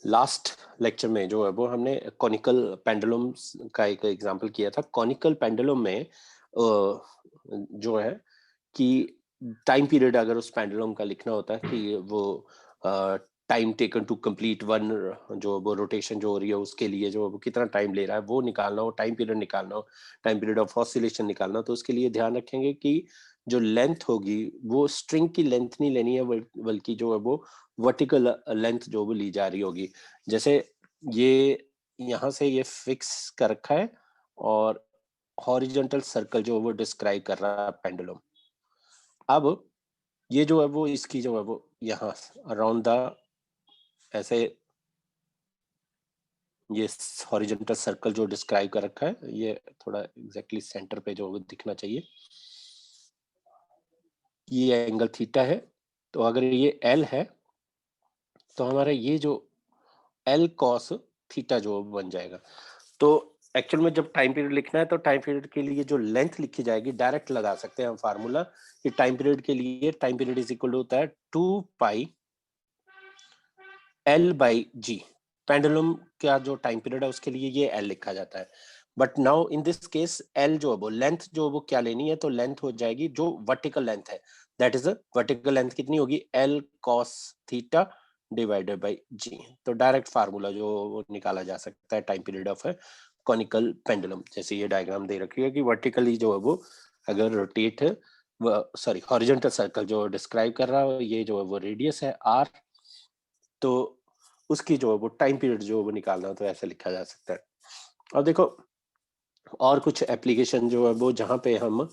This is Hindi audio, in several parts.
लास्ट लेक्चर में जो है वो हमने कॉनिकल पेंडुलम्स का एक एग्जांपल किया था। कॉनिकल पेंडुलम में जो है कि टाइम पीरियड अगर उस पेंडुलम का लिखना होता है कि वो time taken to complete one, जो वो रोटेशन जो हो रही है उसके लिए जो वो कितना टाइम ले रहा है वो निकालना हो, टाइम पीरियड निकालना हो, टाइम पीरियड ऑफ ऑसिलेशन निकालना हो, तो उसके लिए ध्यान रखेंगे कि जो लेंथ होगी वो स्ट्रिंग की लेंथ नहीं लेनी है, बल्कि जो है वो वर्टिकल लेंथ जो वो ली जा रही होगी। जैसे ये यहाँ से ये फिक्स कर रखा है और हॉरिजॉन्टल सर्कल जो वो डिस्क्राइब कर रहा है पेंडुलम। अब ये जो है वो इसकी जो है वो यहाँ अराउंड द ऐसे ये हॉरिजॉन्टल सर्कल जो डिस्क्राइब कर रखा है, ये थोड़ा एग्जैक्टली सेंटर पे जो दिखना चाहिए। ये एंगल थीटा है, तो अगर ये एल है तो हमारा ये जो एल कॉस थीटा जो बन जाएगा। तो एक्चुअल में जब टाइम पीरियड लिखना है तो टाइम पीरियड के लिए जो लेंथ लिखी जाएगी डायरेक्ट लगा सकते हैं हम फार्मूला कि टाइम पीरियड के लिए time period is equal to होता है 2 pi L by G. Pendulum का जो टाइम पीरियड है उसके लिए ये एल लिखा जाता है। But now in this case L जो है वो लेंथ जो वो क्या लेनी है, तो लेंथ हो जाएगी जो वर्टिकल लेंथ है, दैट इज वर्टिकल लेंथ कितनी होगी, L cos theta divided by G. तो डायरेक्ट फार्मूला जो वो निकाला जा सकता है टाइम पीरियड ऑफ है कॉनिकल पेंडुलम। जैसे ये डायग्राम दे रखी है कि वर्टिकली जो है वो अगर रोटेट सॉरी हॉरिजॉन्टल सर्कल जो डिस्क्राइब कर रहा है, ये जो है वो रेडियस है आर, तो उसकी जो है वो टाइम पीरियड जो है वो निकालना, तो ऐसे लिखा जा सकता है। और देखो और कुछ एप्लीकेशन जो है वो जहाँ पे हम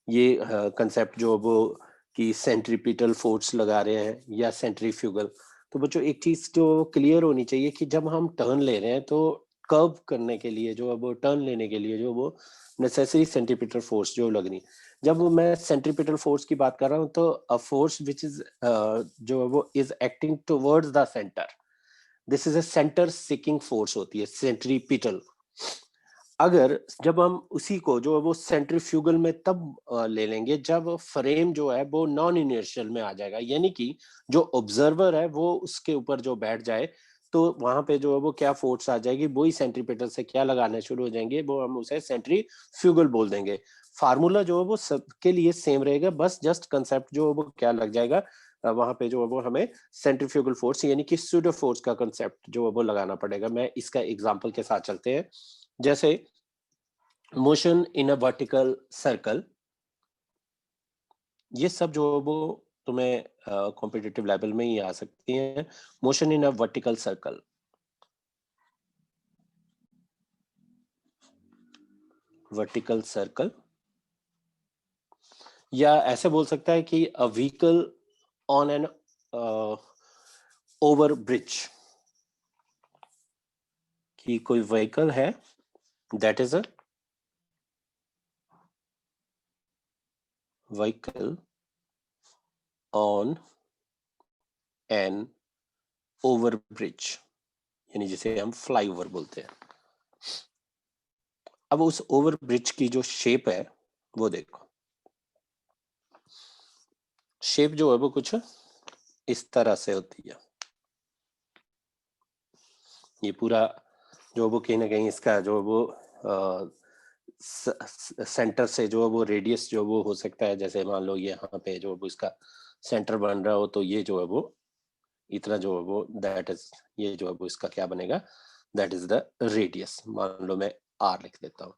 ये कंसेप्ट जो है वो कि सेंट्रीपिटल फोर्स लगा रहे हैं या सेंट्रीफ्यूगल, तो बच्चों एक चीज जो क्लियर होनी चाहिए कि जब हम टर्न ले रहे हैं तो कर्व करने के लिए जो है वो टर्न लेने के लिए जो वो नेसेसरी सेंट्रीपिटल फोर्स जो लगनी। जब मैं सेंट्रीपिटल फोर्स की बात कर रहा हूँ तो अ फोर्स विच इज जो है वो is acting towards the centre, this is a centre seeking force होती है सेंट्रीपिटल। अगर जब हम उसी को जो है वो सेंट्रीफ्यूगल में तब ले लेंगे जब फ्रेम जो है वो नॉन इनर्शियल में आ जाएगा, यानी कि जो ऑब्जर्वर है वो उसके ऊपर जो बैठ जाए, तो वहां पे जो है वो क्या फोर्स आ जाएगी, वही सेंट्रीपिटल से क्या लगाने शुरू हो जाएंगे, वो हम उसे सेंट्रीफ्यूगल बोल देंगे। फार्मूला जो है वो सबके लिए सेम रहेगा, बस जस्ट कंसेप्ट जो है वो क्या लग जाएगा, वहां पे जो है वो हमें सेंट्रीफ्यूगल फोर्स यानी कि सूडो फोर्स का कंसेप्ट जो है वो लगाना पड़ेगा। मैं इसका एग्जांपल के साथ चलते हैं। जैसे motion in a vertical circle, ये सब जो वो तुम्हें कॉम्पिटिटिव लेवल में ही आ सकती हैं। Motion in a vertical circle, vertical circle, या ऐसे बोल सकता है कि a vehicle on an over bridge, कि कोई व्हीकल है that is a vehicle on an over bridge, यानी जिसे हम फ्लाईओवर बोलते हैं। अब उस ओवर ब्रिज की जो शेप है वो देखो, शेप जो है वो कुछ इस तरह से होती है। ये पूरा जो वो कहीं ना कहीं इसका जो वो सेंटर से जो वो रेडियस जो वो हो सकता है, जैसे मान लो ये यहाँ पे जो वो इसका सेंटर बन रहा हो, तो ये जो है वो इतना जो है वो दैट इज, ये जो है वो इसका क्या बनेगा, दैट इज द रेडियस। मान लो मैं आर लिख देता हूँ।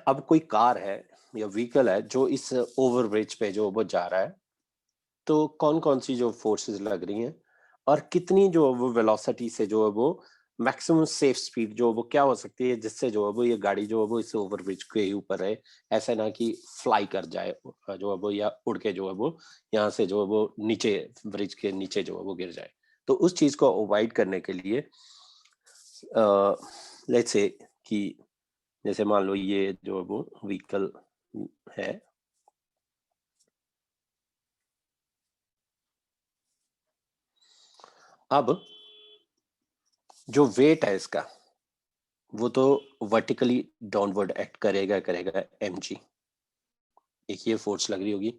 अब कोई कार है या व्हीकल है जो इस ओवरब्रिज पे जो वो जा रहा है, तो कौन कौन सी जो फोर्सेस लग रही हैं और कितनी जो वो वेलोसिटी से जो है वो मैक्सिमम सेफ स्पीड जो वो क्या हो सकती है, जिससे जो है वो ये गाड़ी जो है वो इस ओवरब्रिज के ही ऊपर है, ऐसा ना कि फ्लाई कर जाए जो है वो, या उड़ के जो है वो यहाँ से जो है वो नीचे ब्रिज के नीचे जो है वो गिर जाए। तो उस चीज को अवॉइड करने के लिए लेट्स से कि जैसे मान लो ये जो है वो व्हीकल है, अब जो वेट है इसका वो तो वर्टिकली डाउनवर्ड एक्ट करेगा करेगा mg, एक ये फोर्स लग रही होगी,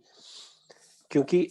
क्योंकि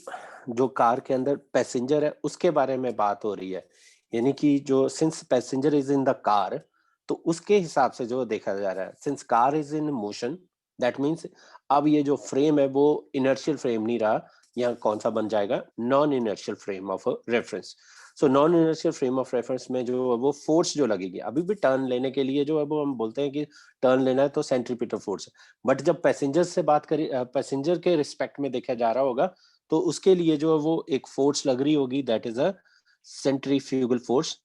जो कार के अंदर पैसेंजर है उसके बारे में बात हो रही है। यानी कि जो since passenger is in the car, तो उसके हिसाब से जो देखा जा रहा है, since car is in motion, that means अब ये जो फ्रेम है वो इनर्शियल फ्रेम नहीं रहा, यहाँ कौन सा बन जाएगा, non inertial frame of reference. So non inertial frame of reference में जो वो फोर्स जो लगेगी, अभी भी टर्न लेने के लिए जो है वो हम बोलते हैं कि टर्न लेना है तो सेंट्रीपिटल फोर्स, बट जब पैसेंजर से बात करें, पैसेंजर के रिस्पेक्ट में देखा जा रहा होगा, तो उसके लिए जो है वो एक फोर्स लग रही होगी, that is a centrifugal force.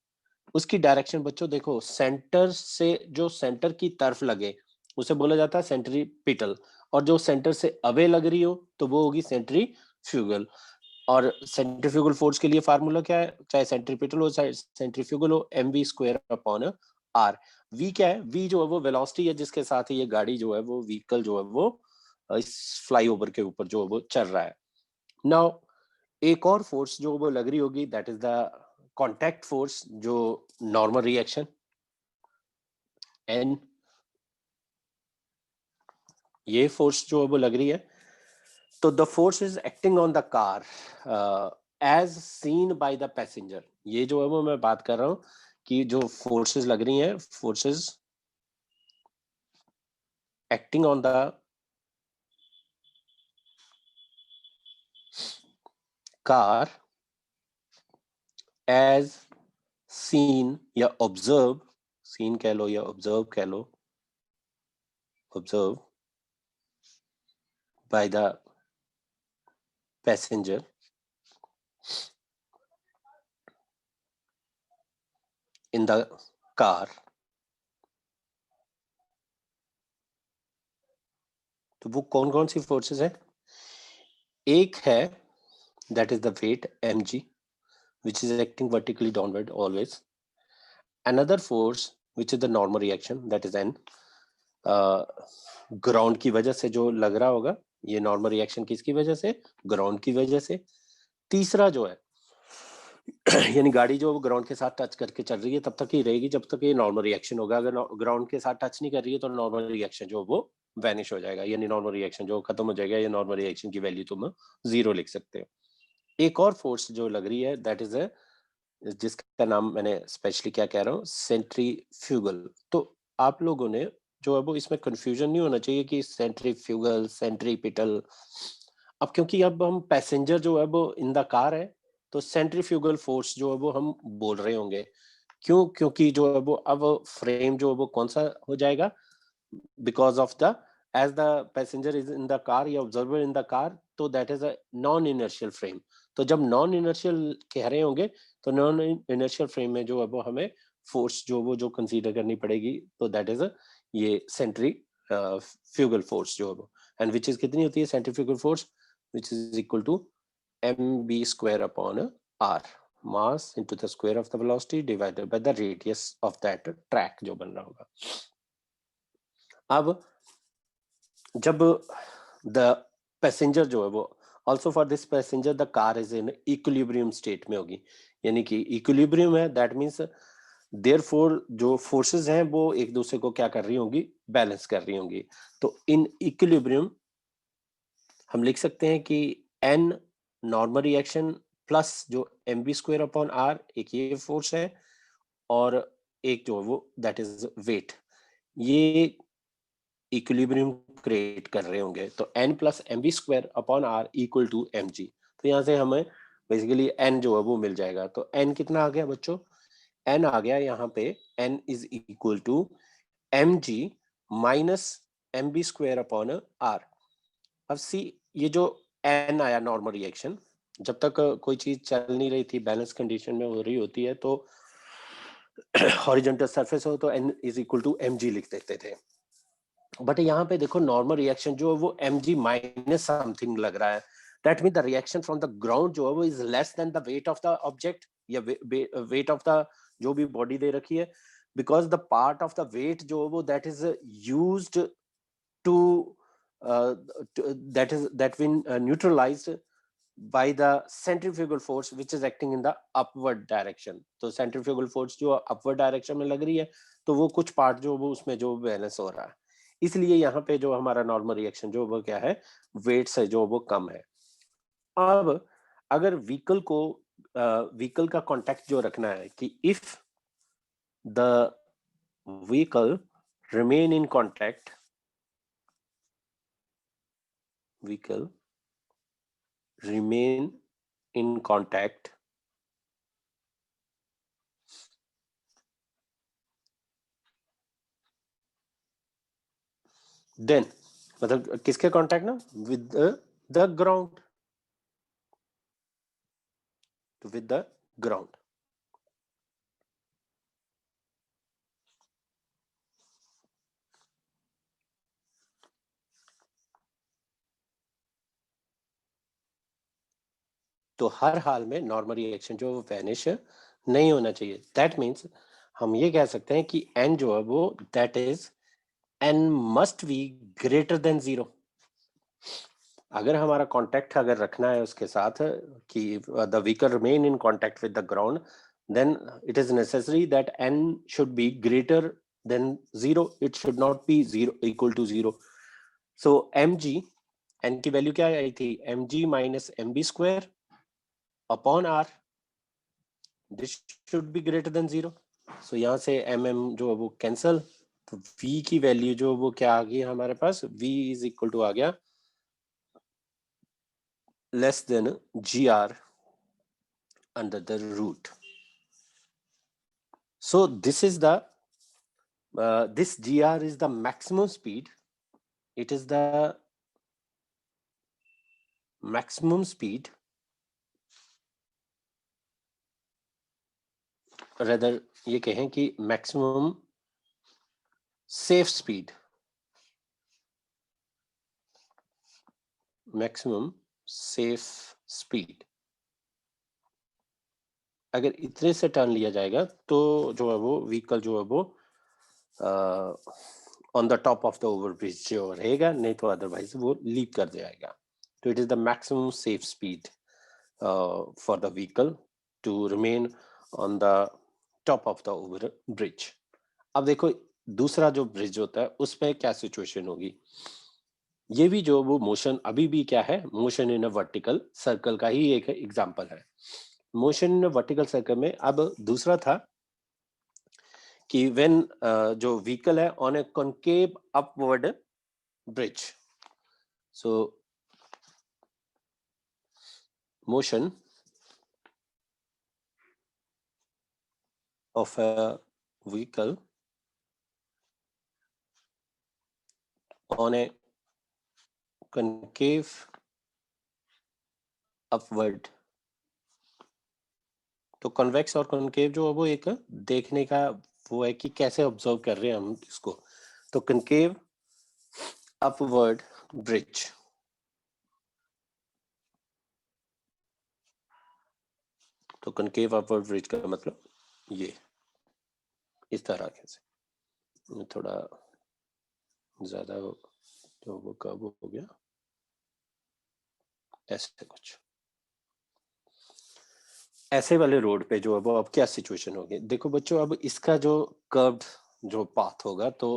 उसकी डायरेक्शन बच्चों देखो, सेंटर से जो सेंटर की तरफ लगे उसे बोला जाता है सेंट्रीपिटल, और जो सेंटर से अवे लग रही हो तो वो होगी सेंट्रीफ्यूगल। और सेंट्रीफ्यूगल फोर्स के लिए फार्मूला क्या है, चाहे सेंट्रीपिटल हो चाहे सेंट्रीफ्यूगल हो, mv square upon R. v क्या है, v जो है वो वेलोसिटी है जिसके साथ ये गाड़ी जो है वो व्हीकल जो है वो इस फ्लाईओवर के ऊपर जो है वो चल रहा है। नाउ एक और फोर्स जो वो लग रही होगी, that is the contact force, जो नॉर्मल रिएक्शन एन, ये फोर्स जो वो लग रही है। तो the force is acting on the car as seen by the passenger. ये जो है वो मैं बात कर रहा हूं कि जो फोर्सेस लग रही हैं, forces acting on the car as seen या ऑब्जर्व, सीन कह लो या ऑब्जर्व कह लो, observe by the passenger in the car। तो वो कौन कौन सी फोर्सेस है, एक है that is the weight mg which is acting vertically downward always, another force which is the normal reaction that is n, ground की वजह से जो लग रहा होगा, ये नॉर्मल रिएक्शन किसकी वजह से, ग्राउंड की वजह से। तीसरा जो है यानी गाड़ी जो ग्राउंड के साथ टच करके चल रही है तब तक ही रहेगी जब तक ये नॉर्मल रिएक्शन होगा, अगर ग्राउंड के साथ टच नहीं कर रही है तो नॉर्मल रिएक्शन जो वो वैनिश हो जाएगा, यानी नॉर्मल रिएक्शन जो खत्म हो जाएगा, या नॉर्मल रिएक्शन की वैल्यू तुम 0 लिख सकते हो। एक और फोर्स जो लग रही है दैट इज जिसका नाम मैंने स्पेशली क्या कह रहा हूँ, सेंट्रीफ्यूगल। तो आप लोगों ने जो है वो इसमें कंफ्यूजन नहीं होना चाहिए कि सेंट्रीफ्यूगल सेंट्रीपिटल। अब क्योंकि अब हम पैसेंजर जो है वो इन द कार है, तो सेंट्रीफ्यूगल फोर्स जो है वो हम बोल रहे होंगे। क्यों, क्योंकि जो है वो अब फ्रेम जो है वो कौन सा हो जाएगा, because of the as the passenger is in the car या ऑब्जर्वर इन द कार, तो that is a non inertial frame. तो जब नॉन इनर्शियल कह रहे होंगे तो नॉन इनर्शियल फ्रेम में जो है वो हमें फोर्स जो कंसीडर करनी पड़ेगी, तो दैट इज ये सेंट्री फ्यूगल फोर्स जो है वो, एंड विच इज कितनी होती है centrifugal force, which is equal to mb square upon r, mass into the square of the velocity divided by the radius of that track जो बन रहा होगा। अब जब द पैसेंजर जो है वो, also for this passenger the car is in equilibrium state में होगी, यानी कि इक्विलिब्रियम है, दैट मीन्स देयरफॉर जो फोर्सेस हैं वो एक दूसरे को क्या कर रही होंगी, बैलेंस कर रही होंगी। तो इन इक्विलिब्रियम हम लिख सकते हैं कि n नॉर्मल रिएक्शन प्लस जो mv स्क्वायर अपॉन r, एक ये फोर्स है, और एक जो है वो दैट इज वेट, ये इक्विलिब्रियम क्रिएट कर रहे होंगे। तो n plus mv square upon r equal to mg। तो यहाँ से हमें बेसिकली n जो है वो मिल जाएगा। तो n कितना आ गया बच्चों, n आ गया यहाँ पे, n is equal to mg minus mv square upon r। अब सी, ये जो n आया नॉर्मल रिएक्शन, जब तक कोई चीज चल नहीं रही थी, बैलेंस कंडीशन में हो रही होती है, तो हॉरिजॉन्टल सरफेस हो तो n is equal to mg लिख देते थे। बट यहाँ पे देखो नॉर्मल रिएक्शन जो है वो mg माइनस समथिंग लग रहा है, that mean the reaction from the ground जो है वो is less than the weight of the object, या वेट ऑफ द जो भी बॉडी दे रखी है, because the part of the weight जो है वो that is used to that been neutralized by the centrifugal force which is acting in the upward direction। तो centrifugal force जो upward direction में लग रही है, तो वो कुछ पार्ट जो वो उसमें जो बैलेंस हो रहा है, इसलिए यहाँ पे जो हमारा नॉर्मल रिएक्शन जो वो क्या है, वेट से जो वो कम है। अब अगर व्हीकल को व्हीकल का कांटेक्ट जो रखना है कि if the vehicle remain in contact, vehicle remain in contact then, मतलब किसके कांटेक्ट ना, with the ground, with the ground. तो हर हाल में नॉर्मल रिएक्शन जो वैनिश नहीं होना चाहिए. दैट मीन्स हम ये कह सकते हैं कि n जो है वो that is n must be greater than 0. अगर हमारा कांटेक्ट अगर रखना है उसके साथ कि the vehicle remain in contact with the ground, then it is necessary that n should be greater than 0. It should not be 0 equal to 0. So mg, n की वैल्यू क्या आई थी, mg minus mb square upon r. This should be greater than 0. So यहाँ से mm जो है वो कैंसल, तो v की वैल्यू जो वो क्या आ गई हमारे पास, v is equal to आ गया less than gr under the root. So this is the this gr is the maximum speed. It is the maximum speed, rather ये कहें कि maximum safe speed, maximum safe speed. अगर इतने से टर्न लिया जाएगा तो जो है वो व्हीकल जो है वो on the top of the overbridge जो रहेगा, नहीं तो अदरवाइज वो लीप कर जाएगा. तो it is the maximum safe speed for the vehicle to remain on the top of the over bridge. अब देखो दूसरा जो ब्रिज होता है उसमें क्या सिचुएशन होगी. ये भी जो वो मोशन अभी भी क्या है, motion in a vertical circle का ही एक एग्जांपल है. Motion in a vertical circle में अब दूसरा था कि व्हेन जो व्हीकल है on A concave upward bridge. So motion of a vehicle on a concave upward. तो कन्वेक्स और कॉनकेव जो है वो एक देखने का वो है कि कैसे ऑब्जर्व कर रहे हैं हम इसको. तो कॉनकेव अपवर्ड ब्रिज, तो कॉनकेव अपवर्ड ब्रिज का मतलब ये इस तरह से थोड़ा ज्यादा जो वो कब हो गया ऐसे कुछ ऐसे वाले रोड पे जो है वो अब क्या सिचुएशन होगी. देखो बच्चों अब इसका जो कर्व्ड जो पाथ होगा तो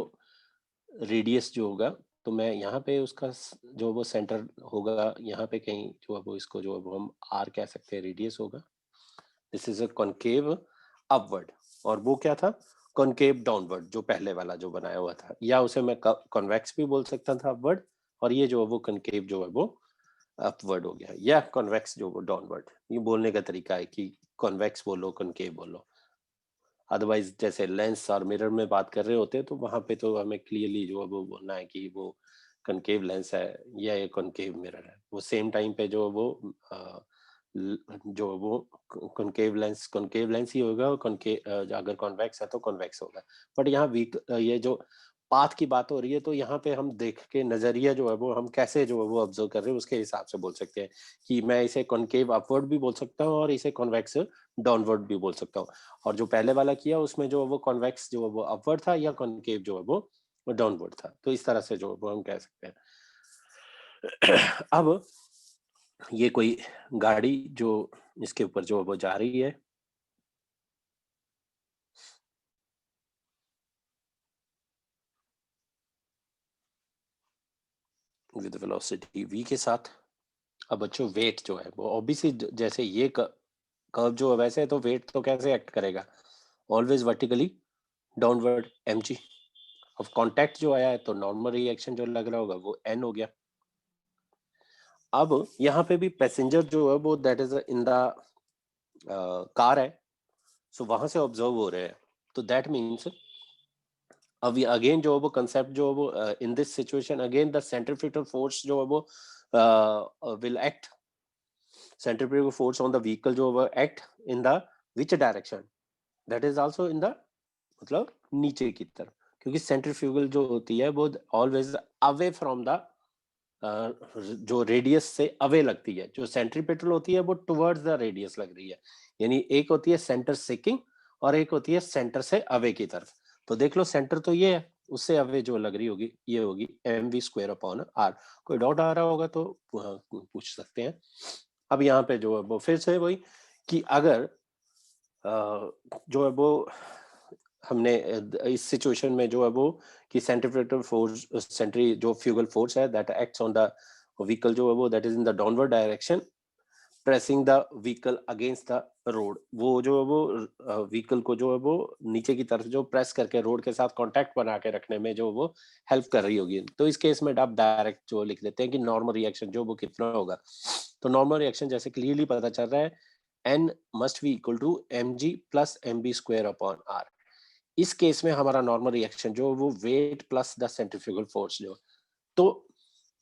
रेडियस जो होगा, तो मैं यहाँ पे उसका जो वो सेंटर होगा यहाँ पे कहीं जो है वो इसको जो है वो हम आर कह सकते हैं, रेडियस होगा. This is a concave upward, और वो क्या था, कॉनकेव डाउनवर्ड जो पहले वाला जो बनाया हुआ था, या उसे मैं कॉन्वेक्स भी बोल सकता था अपवर्ड, और ये जो है वो कॉनकेव जो है वो अपवर्ड हो गया, या कॉन्वेक्स जो वो डाउनवर्ड. ये बोलने का तरीका है कि कॉन्वेक्स बोलो कॉनकेव बोलो. अदरवाइज जैसे लेंस और मिरर में बात कर रहे होते हैं तो वहां पे तो हमें क्लियरली जो है वो बोलना है कि वो कॉनकेव लेंस है या ये कॉनकेव मिरर है. वो सेम टाइम पे जो वो जो वो कॉनकेव लेंस ही होगा, और कॉनकेव अगर कॉन्वेक्स है तो कॉन्वेक्स होगा. बट यहाँ वीक ये जो पाथ की बात हो रही है तो यहाँ पे हम देख के नजरिया जो है वो हम कैसे जो है वो ऑब्जर्व कर रहे हैं उसके हिसाब से बोल सकते हैं कि मैं इसे कॉनकेव अपवर्ड भी बोल सकता हूँ और इसे कॉन्वेक्स डाउनवर्ड भी बोल सकता हूँ. और जो पहले वाला किया उसमें जो वो कॉन्वेक्स जो वो अपवर्ड था या कॉनकेव जो है वो डाउनवर्ड था. तो इस तरह से जो वो हम कह सकते हैं. अब ये कोई गाड़ी जो इसके ऊपर जो वो जा रही है, विद वेलोसिटी v के साथ. अब बच्चों वेट जो है वो ऑब्वियसली जैसे ये कर्व जो है वैसे है तो वेट तो कैसे एक्ट करेगा, ऑलवेज वर्टिकली डाउनवर्ड mg। अब कांटेक्ट जो आया है तो नॉर्मल रिएक्शन जो लग रहा होगा वो n हो गया। अब यहाँ पे भी पैसेंजर जो है वो that is in the car है, सो वहां से ऑब्जर्व हो रहे हैं, तो दैट मीन्स अब अगेन जो है वो कंसेप्ट जो है वो in this situation again the centrifugal force जो है वो will act, centrifugal force on the vehicle जो है वो act in the which direction, that is also in the मतलब नीचे की तरफ, क्योंकि सेंट्रीफ्यूगल जो होती है वो ऑलवेज अवे फ्रॉम द जो रेडियस से अवे लगती है, जो सेंट्रीपेटल होती है वो टुवर्ड्स द रेडियस लग रही है, यानी एक होती है सेंटर सेकिंग और एक होती है सेंटर से अवे की तरफ। तो देख लो सेंटर तो ये है, उससे अवे जो लग रही होगी ये होगी mv²/r। कोई डाउट आ रहा होगा तो पूछ सकते हैं। अब यहाँ पे जो है वो फिर से वही कि अगर जो है वो हमने इस सिचुएशन में जो है वो कि सेंट्रीफ्यूगल फोर्स, सेंट्री जो फ्यूगल फोर्स है that acts on the vehicle जो है वो that is in the downward direction pressing the vehicle against the road, वो जो है वो व्हीकल को जो है वो नीचे की तरफ जो प्रेस करके रोड के साथ कांटेक्ट बना के रखने में जो वो हेल्प कर रही होगी। तो इस केस में आप डायरेक्ट जो लिख देते हैं कि नॉर्मल रिएक्शन जो वो कितना होगा, तो नॉर्मल रिएक्शन जैसे क्लियरली पता चल रहा है n must be equal to mg plus mv²/r। इस केस में हमारा नॉर्मल रिएक्शन जो वो weight plus the centrifugal force जो, तो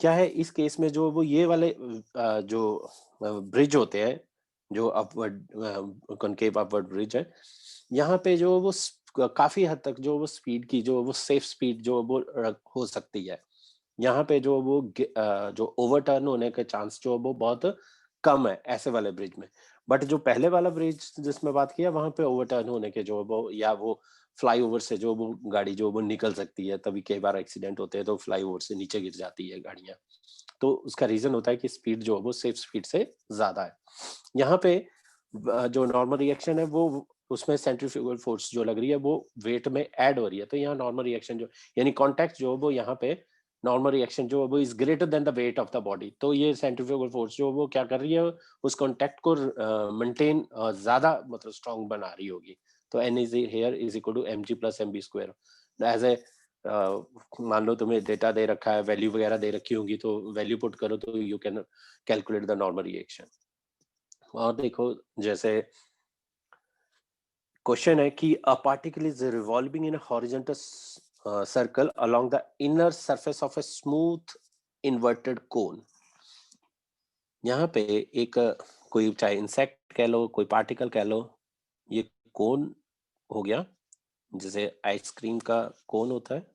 क्या है इस केस में जो वो ये वाले जो ब्रिज होते हैं जो अपवर्ड कॉनकेव अपवर्ड ब्रिज है, यहाँ पे जो वो काफी हद तक जो वो स्पीड की जो वो सेफ स्पीड जो वो हो सकती है, यहाँ पे जो वो जो ओवरटर्न होने के चांस जो वो बहुत कम है ऐसे वाले ब्रिज में। बट जो पहले वाला ब्रिज जिसमें बात किया वहां पे ओवरटर्न होने के जो वो या वो फ्लाईओवर से जो वो गाड़ी जो वो निकल सकती है, तभी कई बार एक्सीडेंट होते हैं तो फ्लाईओवर से नीचे गिर जाती है गाड़ियां, तो उसका रीजन होता है कि स्पीड जो है वो सेफ स्पीड से ज्यादा है। यहाँ पे जो नॉर्मल रिएक्शन है वो उसमें सेंट्रीफ्यूगल फोर्स जो लग रही है वो वेट में ऐड हो रही है, तो यहाँ नॉर्मल रिएक्शन जो यानी कॉन्टैक्ट जो वो यहाँ पे नॉर्मल रिएक्शन जो वो is greater then the weight of the body, तो ये सेंट्रीफ्यूगल फोर्स जो वो क्या कर रही है उस कॉन्टैक्ट को मेंटेन ज्यादा मतलब स्ट्रॉन्ग बना रही होगी। तो N is here is equal to mg plus mv²। As a मान लो तुम्हें डेटा दे रखा है, वैल्यू वगैरह दे रखी होंगी तो वैल्यू पुट करो तो you can calculate the normal reaction. और देखो जैसे क्वेश्चन है कि a particle is revolving in a horizontal circle along the inner surface of a smooth inverted कोन। यहाँ पे एक कोई चाहे इंसेक्ट कह लो कोई पार्टिकल कह लो, ये कोन हो गया जैसे आइसक्रीम का कोन होता है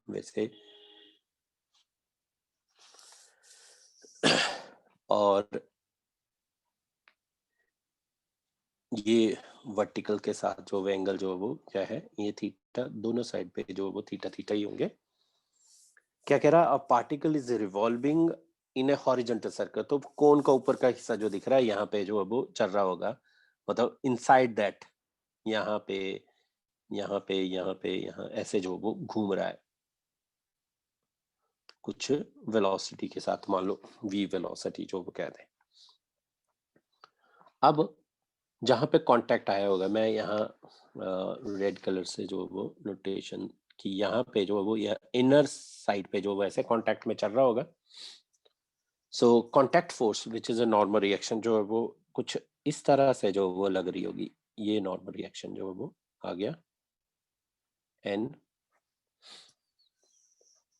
वैसे, और ये वर्टिकल के साथ जो एंगल जो वो क्या है ये थीटा, दोनों साइड पे जो वो थीटा थीटा ही होंगे। क्या कह रहा, a particle is revolving in A horizontal circle, तो कोन का ऊपर का हिस्सा जो दिख रहा है यहाँ पे जो वो चल रहा होगा, मतलब इनसाइड दैट यहाँ पे यहाँ पे यहाँ पे यहाँ ऐसे जो वो घूम रहा है कुछ वेलोसिटी के साथ, मान लो v वेलोसिटी जो वो कहते हैं। अब जहां पे कांटेक्ट आया होगा, मैं यहाँ रेड कलर से जो वो नोटेशन कि यहाँ पे जो वो या इनर साइड पे जो वो ऐसे कांटेक्ट में चल रहा होगा, so contact force which is a normal reaction जो है वो कुछ इस तरह से जो वो लग रही होगी, ये नॉर्मल रिएक्शन जो है वो आ गया n,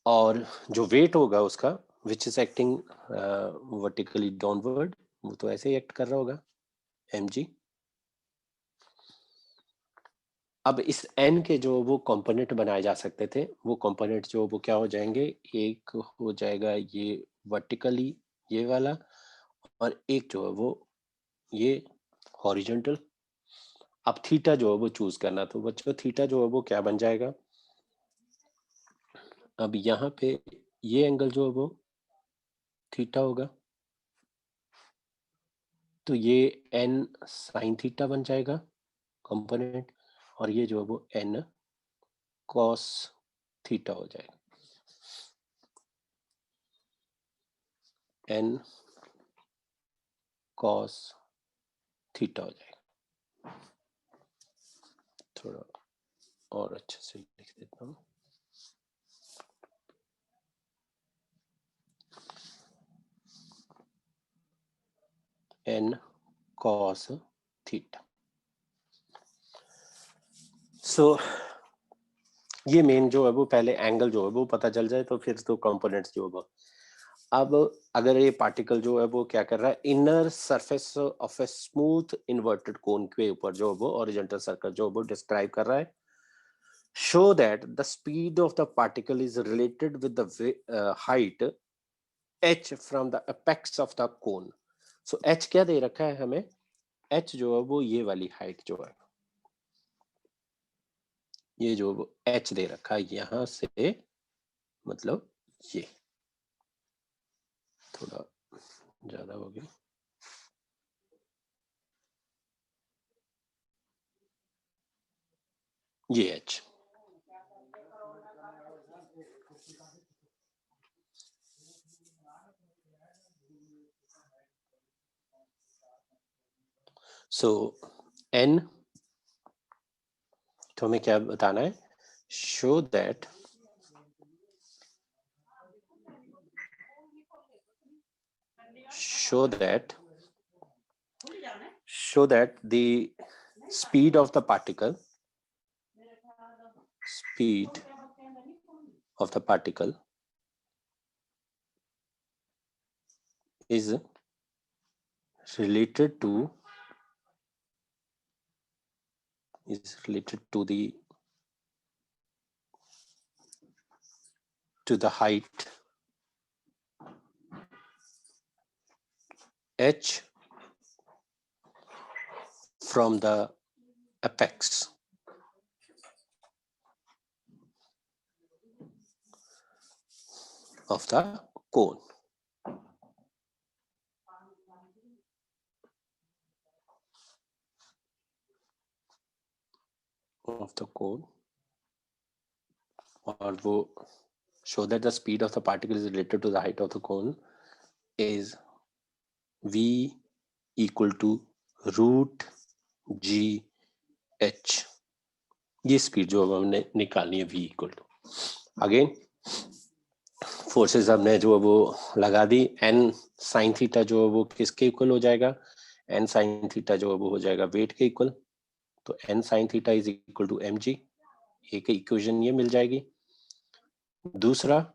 और जो वेट होगा उसका which is acting vertically downward, वो तो ऐसे ही एक्ट कर रहा होगा mg। अब इस n के जो वो कंपोनेंट बनाए जा सकते थे, वो कंपोनेंट जो वो क्या हो जाएंगे, एक हो जाएगा ये वर्टिकली ये वाला, और एक जो है वो ये हॉरिजॉन्टल। अब थीटा जो है वो चूज करना, तो बच्चों थीटा जो है वो क्या बन जाएगा, अब यहाँ पे ये एंगल जो है वो थीटा होगा, तो ये n साइन थीटा बन जाएगा कंपोनेंट, और ये जो है वो n कॉस थीटा हो जाएगा, n कॉस थीटा हो जाएगा। थोड़ा और अच्छे से लिख देता हूँ। n cos theta. सो ये मेन जो है वो पहले एंगल जो है वो पता चल जाए तो फिर तो कंपोनेंट्स जो है वो। अब अगर ये पार्टिकल जो है वो क्या कर रहा है, inner surface of a smooth inverted कोन के ऊपर जो है वो हॉरिजॉन्टल सर्कल जो है वो डिस्क्राइब कर रहा है, show that the speed of the particle is related with the height h from the apex of the cone. So h क्या दे रखा है हमें, h जो है वो ये वाली हाइट जो है, ये जो h दे रखा है यहां से, मतलब ये थोड़ा ज्यादा हो गया, ये h। सो n तो हमें क्या बताना है, show that the speed of the particle is related to the height h from the apex of the cone. और वो show that the speed of the particle is related to the height of the cone is v equal to root g h। ये स्पीड जो हमने निकालनी है v equal to, again forces हमने जो वो लगा दी, n साइन थीटा जो वो किसके इक्वल हो जाएगा, n साइन थीटा जो वो हो जाएगा वेट के इक्वल, तो n sine theta is equal to mg, एक इक्वेशन ये मिल जाएगी। दूसरा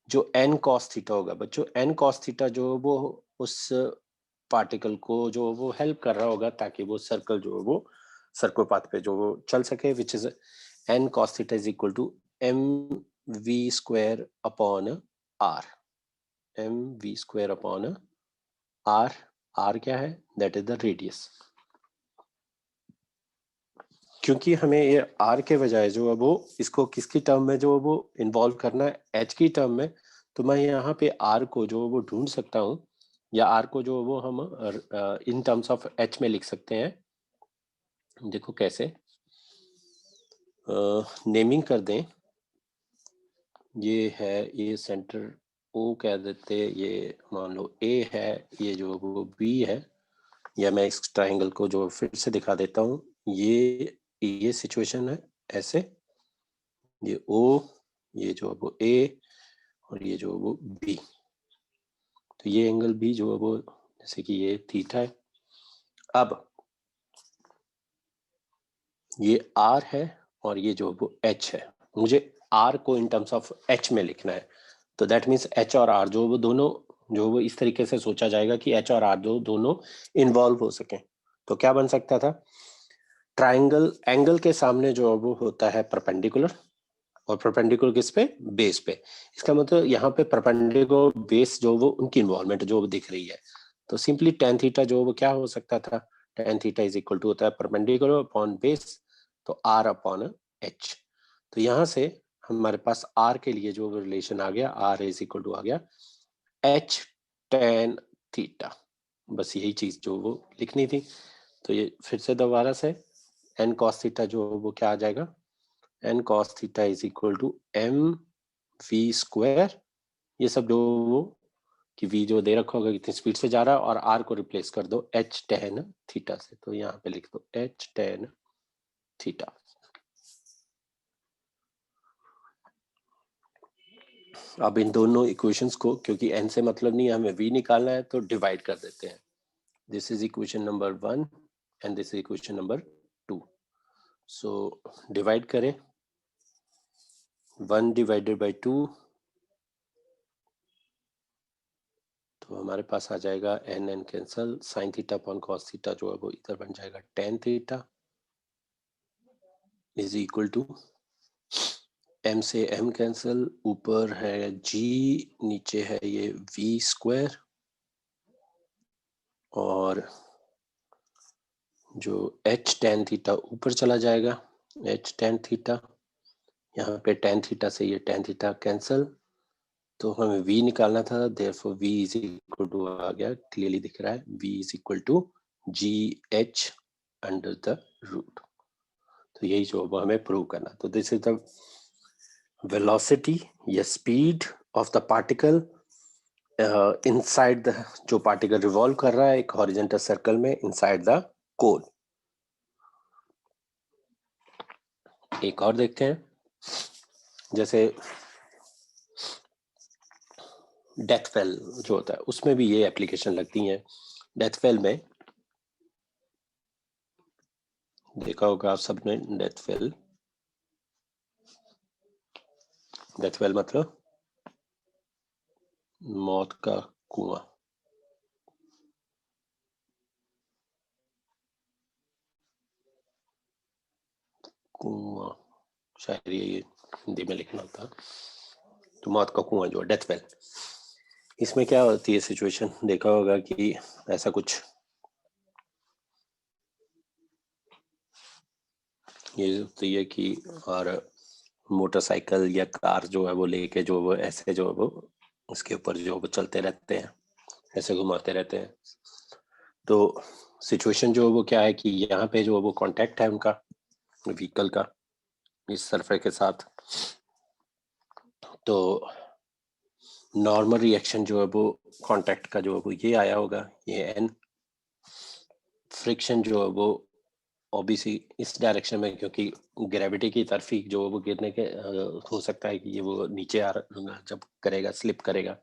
जो n cos थीटा होगा बच्चों, n cos थीटा जो वो उस पार्टिकल को जो वो हेल्प कर रहा होगा ताकि वो सर्कल जो वो सर्कल पाथ पे जो वो चल सके, which is n cos theta is equal to mv square upon r, mv square upon r, r क्या है, दैट इज द रेडियस। क्योंकि हमें ये r के बजाय जो है वो इसको किसकी टर्म में जो वो इन्वॉल्व करना है, h की टर्म में, तो मैं यहाँ पे r को जो वो ढूंढ सकता हूँ, या r को जो वो हम इन टर्म्स ऑफ h में लिख सकते हैं। देखो कैसे, नेमिंग कर दें, ये है, ये सेंटर O कह देते, ये मान लो A है, ये जो वो B है, या मैं इस ट्राइंगल को जो फिर से दिखा देता हूँ, ये सिचुएशन है ऐसे, ये O, ये जो वो A, और ये जो वो B, तो ये एंगल B जो है वो जैसे कि ये थीटा है। अब ये R है और ये जो वो H है, मुझे R को इन टर्म्स ऑफ H में लिखना है, तो दैट मीन्स H और R जो वो दोनों जो वो इस तरीके से सोचा जाएगा कि H और R जो दोनों इन्वॉल्व हो सके। तो क्या बन सकता था, ट्राइंगल एंगल के सामने जो वो होता है परपेंडिकुलर, और परपेंडिकुलर किस पे, बेस पे, इसका मतलब यहाँ पे परपेंडिकुलर बेस जो वो उनकी इन्वॉल्वमेंट जो वो दिख रही है, तो सिंपली टेन थीटा जो वो क्या हो सकता था, tan theta is equal to होता है परपेंडिकुलर अपॉन बेस, तो r अपॉन h। तो यहाँ से हमारे पास r के लिए जो रिलेशन आ गया, r इज इक्वल टू आ गया h टेन थीटा, बस यही चीज जो वो लिखनी थी। तो ये फिर से दोबारा से n cos थीटा जो वो क्या आ जाएगा, n cos theta is equal to m v square, ये सब जो वो कि v जो दे रखा होगा कितनी स्पीड से जा रहा है, और r को रिप्लेस कर दो h tan थीटा से, तो यहाँ पे लिख दो h tan थीटा। अब इन दोनों इक्वेशंस को, क्योंकि n से मतलब नहीं है, हमें v निकालना है, तो डिवाइड कर देते हैं। This is equation number 1 and this is equation number 2। So divide करें, 1 डिवाइडेड बाई 2, तो हमारे पास आ जाएगा n cancel, sine theta upon cos theta जो है वो इधर बन जाएगा tan theta is equal to m से m कैंसल, ऊपर है g, नीचे है ये v स्क्वायर, और जो h tan थीटा ऊपर चला जाएगा, h tan थीटा, यहाँ पे tan थीटा से ये tan थीटा कैंसल, तो हमें v निकालना था, therefore v is equal to आ गया, क्लियरली दिख रहा है, v is equal to gh under the root. तो यही जो हमें प्रूव करना, तो दिस इज द वेलोसिटी या speed of the particle inside the, जो पार्टिकल रिवॉल्व कर रहा है एक हॉरिजॉन्टल सर्कल में इनसाइड द कोन। एक और देखते हैं, जैसे डेथ फेल जो होता है उसमें भी ये एप्लीकेशन लगती है। डेथ फेल में देखा होगा आप सबने, डेथ फेल मतलब मौत का कुआं। कुआं शायद ये हिंदी में लिखना होता, तो मौत का कुआं जो है डेथ फेल, इसमें क्या होती है सिचुएशन, देखा होगा कि ऐसा कुछ ये होती है कि, और मोटरसाइकिल या कार जो है वो लेके जो वो ऐसे जो है वो उसके ऊपर जो वो चलते रहते हैं, ऐसे घुमाते रहते हैं। तो सिचुएशन जो है वो क्या है कि यहाँ पे जो है वो कांटेक्ट है उनका व्हीकल का इस सरफेस के साथ, तो नॉर्मल रिएक्शन जो है वो कांटेक्ट का जो है वो ये आया होगा, ये एन। फ्रिक्शन जो है वो ऑब्वियसली इस डायरेक्शन में, क्योंकि ग्रेविटी की तरफ ही जो वो गिरने के हो सकता है कि ये वो नीचे आ जब करेगा, स्लिप करेगा,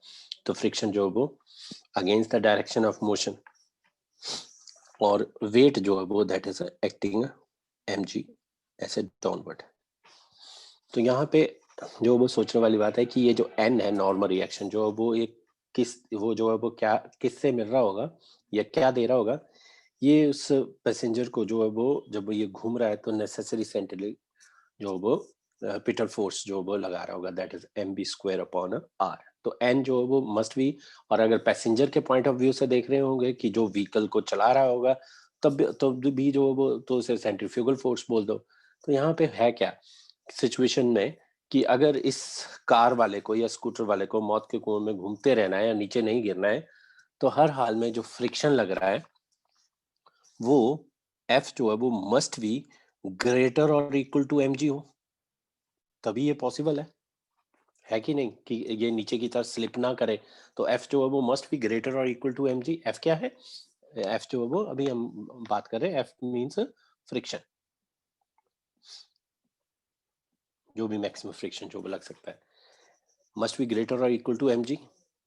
तो फ्रिक्शन जो है वो against the direction of motion, और वेट जो है वो दैट इज एक्टिंग mg ऐसे डाउनवर्ड। तो यहाँ पे जो वो सोचने वाली बात है कि ये जो n है, नॉर्मल रिएक्शन जो है वो एक किस, वो जो है वो क्या किससे मिल रहा होगा या क्या दे रहा होगा, ये उस पैसेंजर को जो है वो जब ये घूम रहा है तो नेसेसरी सेंट्रली जो वो पिटल फोर्स जो वो लगा रहा होगा, that is mb square upon r। तो n जो है वो मस्ट बी, और अगर पैसेंजर के पॉइंट ऑफ व्यू से देख रहे होंगे कि जो व्हीकल को चला रहा होगा, तब भी जो वो तो उसे सेंट्रीफ्यूगल फोर्स बोल दो। तो यहाँ पे है क्या सिचुएशन में कि अगर इस कार वाले को या स्कूटर वाले को मौत के कुएं में घूमते रहना है या नीचे नहीं गिरना है, तो हर हाल में जो फ्रिक्शन लग रहा है वो F जो है वो मस्ट बी ग्रेटर और इक्वल टू mg हो, तभी ये पॉसिबल है कि नहीं, कि ये नीचे की तरफ स्लिप ना करे। तो F जो है वो मस्ट बी ग्रेटर और इक्वल टू mg। F क्या है, F जो है वो अभी हम बात कर रहे हैं, F मींस फ्रिक्शन, जो भी मैक्सिमम फ्रिक्शन जो भी लग सकता है, मस्ट बी ग्रेटर और equal to mg।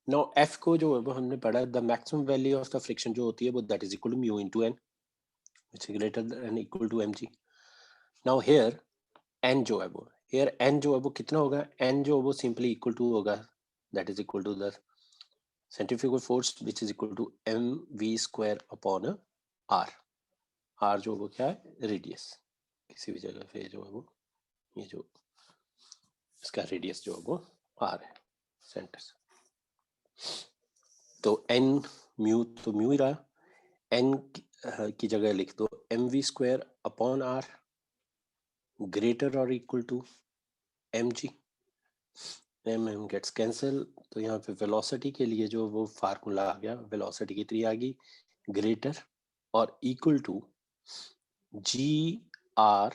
Now F को जो है वो हमने पढ़ा, the maximum value of the friction जो होती है वो that is equal to mu into n, which is greater than equal to mg। Now here n जो है वो, हियर n जो है वो कितना होगा, n जो है वो सिंपली इक्वल टू होगा, that is equal to the centrifugal force which is equal to mv square upon r। r जो वो क्या है, रेडियस, किसी भी जगह पे जो है वो ये जो इसका रेडियस जो है वो r है सेंटर से। तो n म्यू तो म्यू ही रहा, n की जगह लिख दो mv square upon r greater और equal to mg। m gets cancel, तो यहाँ पे वेलोसिटी के लिए जो वो फार्मूला आ गया, वेलोसिटी कितनी आ गई, ग्रेटर और equal to G R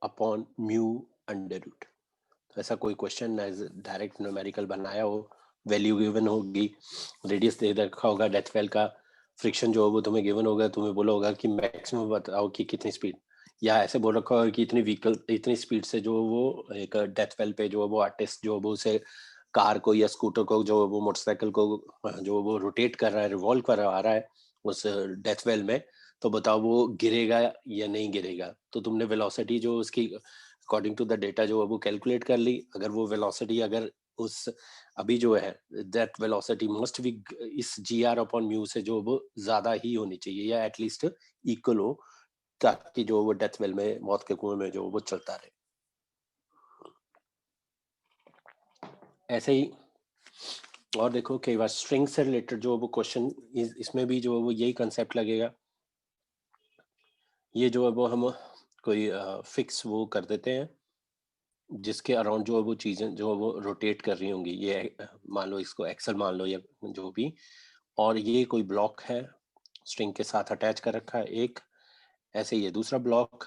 upon mu under root. तो ऐसा कोई क्वेश्चन डायरेक्ट न्यूमेरिकल बनाया हो वैल्यू गिवन होगी, रेडियस दे रखा होगा, डेथ वेल का फ्रिक्शन जो है वो तुम्हें गिवन होगा, तुम्हें बोला होगा कि मैक्सिमम बताओ कि कितनी स्पीड, या ऐसे बोल रखा होगा कि इतनी व्हीकल इतनी स्पीड से जो वो एक डेथ वेल पे जो वो आर्टिस्ट जो वो उसे कार को या स्कूटर को जो वो मोटरसाइकिल को जो वो रोटेट कर रहा है, रिवॉल्व कर रहा है उस डेथ वेल में, तो बताओ वो गिरेगा या नहीं गिरेगा। तो तुमने वेलोसिटी जो उसकी अकॉर्डिंग टू द डेटा जो है वो कैलकुलेट कर ली। अगर वो वेलोसिटी अगर उस अभी जो है दैट वेलोसिटी मस्ट बी इस जी आर अपॉन म्यू से जो वो ज्यादा ही होनी चाहिए या एटलीस्ट इक्वल हो, ताकि जो वो डेथ वेल में मौत के कुएं में जो वो चलता रहे। ऐसे ही और देखो कई बार स्ट्रिंग से रिलेटेड जो वो क्वेश्चन इसमें भी जो वो यही कंसेप्ट लगेगा। ये जो है वो हम कोई फिक्स वो कर देते हैं जिसके अराउंड जो है वो चीजें जो है वो रोटेट कर रही होंगी। ये मान लो इसको एक्सल मान लो या जो भी, और ये कोई ब्लॉक है स्ट्रिंग के साथ अटैच कर रखा है एक, ऐसे ये दूसरा ब्लॉक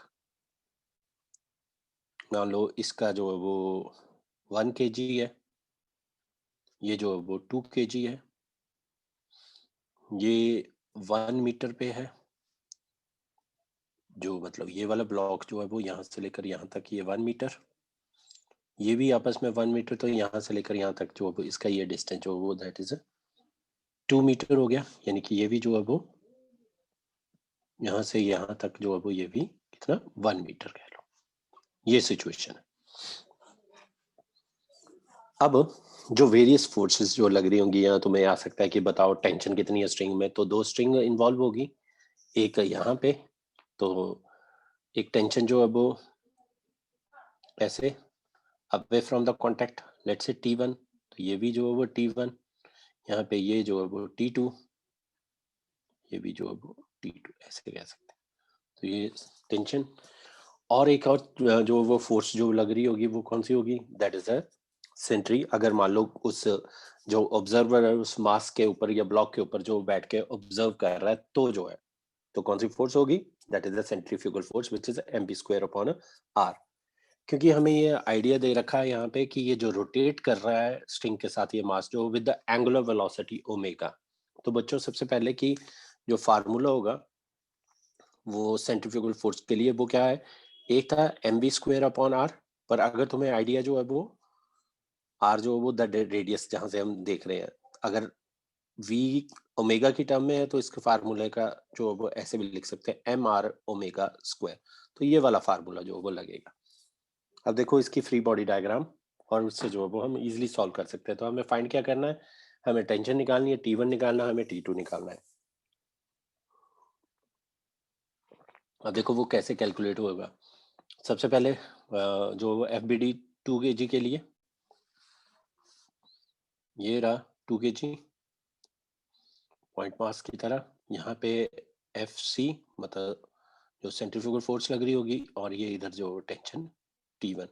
मान लो इसका जो है वो 1 kg है, ये जो है वो 2 kg है, ये 1 मीटर पे है, जो मतलब ये वाला ब्लॉक जो है वो यहाँ से लेकर यहाँ तक ये 1 मीटर, ये भी आपस में 1 मीटर, तो यहाँ से लेकर यहाँ तक जो है इसका ये डिस्टेंस जो है वो दैट इज 2 मीटर हो गया। यानी कि ये भी जो है वो यहाँ से यहाँ तक जो है वो ये भी कितना 1 मीटर कह लो। ये सिचुएशन है। अब जो वेरियस फोर्सेस जो लग रही होंगी, यहाँ तुम्हें आ सकता है कि बताओ टेंशन कितनी है स्ट्रिंग में, तो 2 स्ट्रिंग इन्वॉल्व होगी, एक यहाँ पे, तो एक टेंशन जो है वो ऐसे away from the contact let's say T1, तो ये भी जो है वो T1, यहाँ पे ये जो है वो T2, ये भी जो है वो T2, ऐसे कह सकते हैं। तो ये टेंशन। और एक और जो वो फोर्स जो लग रही होगी वो कौन सी होगी, दैट इज अ सेंट्री। अगर मान लो उस जो ऑब्जर्वर है उस मास के ऊपर या ब्लॉक के ऊपर जो बैठ के ऑब्जर्व कर रहा है, तो जो है तो कौन सी फोर्स होगी, that is the centrifugal force which is mv square upon r। क्योंकि हमें ये आइडिया दे रखा है यहाँ पे कि ये जो रोटेट कर रहा है स्ट्रिंग के साथ ये मास जो with the angular velocity omega. तो बच्चों सबसे पहले की जो फार्मूला होगा वो सेंट्रीफ्यूगल फोर्स के लिए वो क्या है, एक था mv स्क्वायर अपॉन r, पर अगर तुम्हें आइडिया जो है वो r जो वो द रेडियस जहां से हम देख रहे हैं, अगर v ओमेगा की टर्म में है तो इसके फार्मूले का जो वो ऐसे भी लिख सकते हैं एम आर ओमेगा स्क्वायर। तो ये वाला फार्मूला जो वो लगेगा। अब देखो इसकी फ्री बॉडी डायग्राम, और उससे जो वो हम इजीली सॉल्व कर सकते हैं। तो हमें फाइंड क्या करना है, हमें टेंशन निकालनी है, T1 निकालना है, हमें T2 निकालना है। अब देखो वो कैसे कैलकुलेट होगा। सबसे पहले जो FBD 2 kg के लिए ये रहा 2 kg पॉइंट मास की तरह, यहाँ पे FC मतलब जो सेंट्रीफ्यूगल फोर्स लग रही होगी, और ये इधर जो टेंशन T1।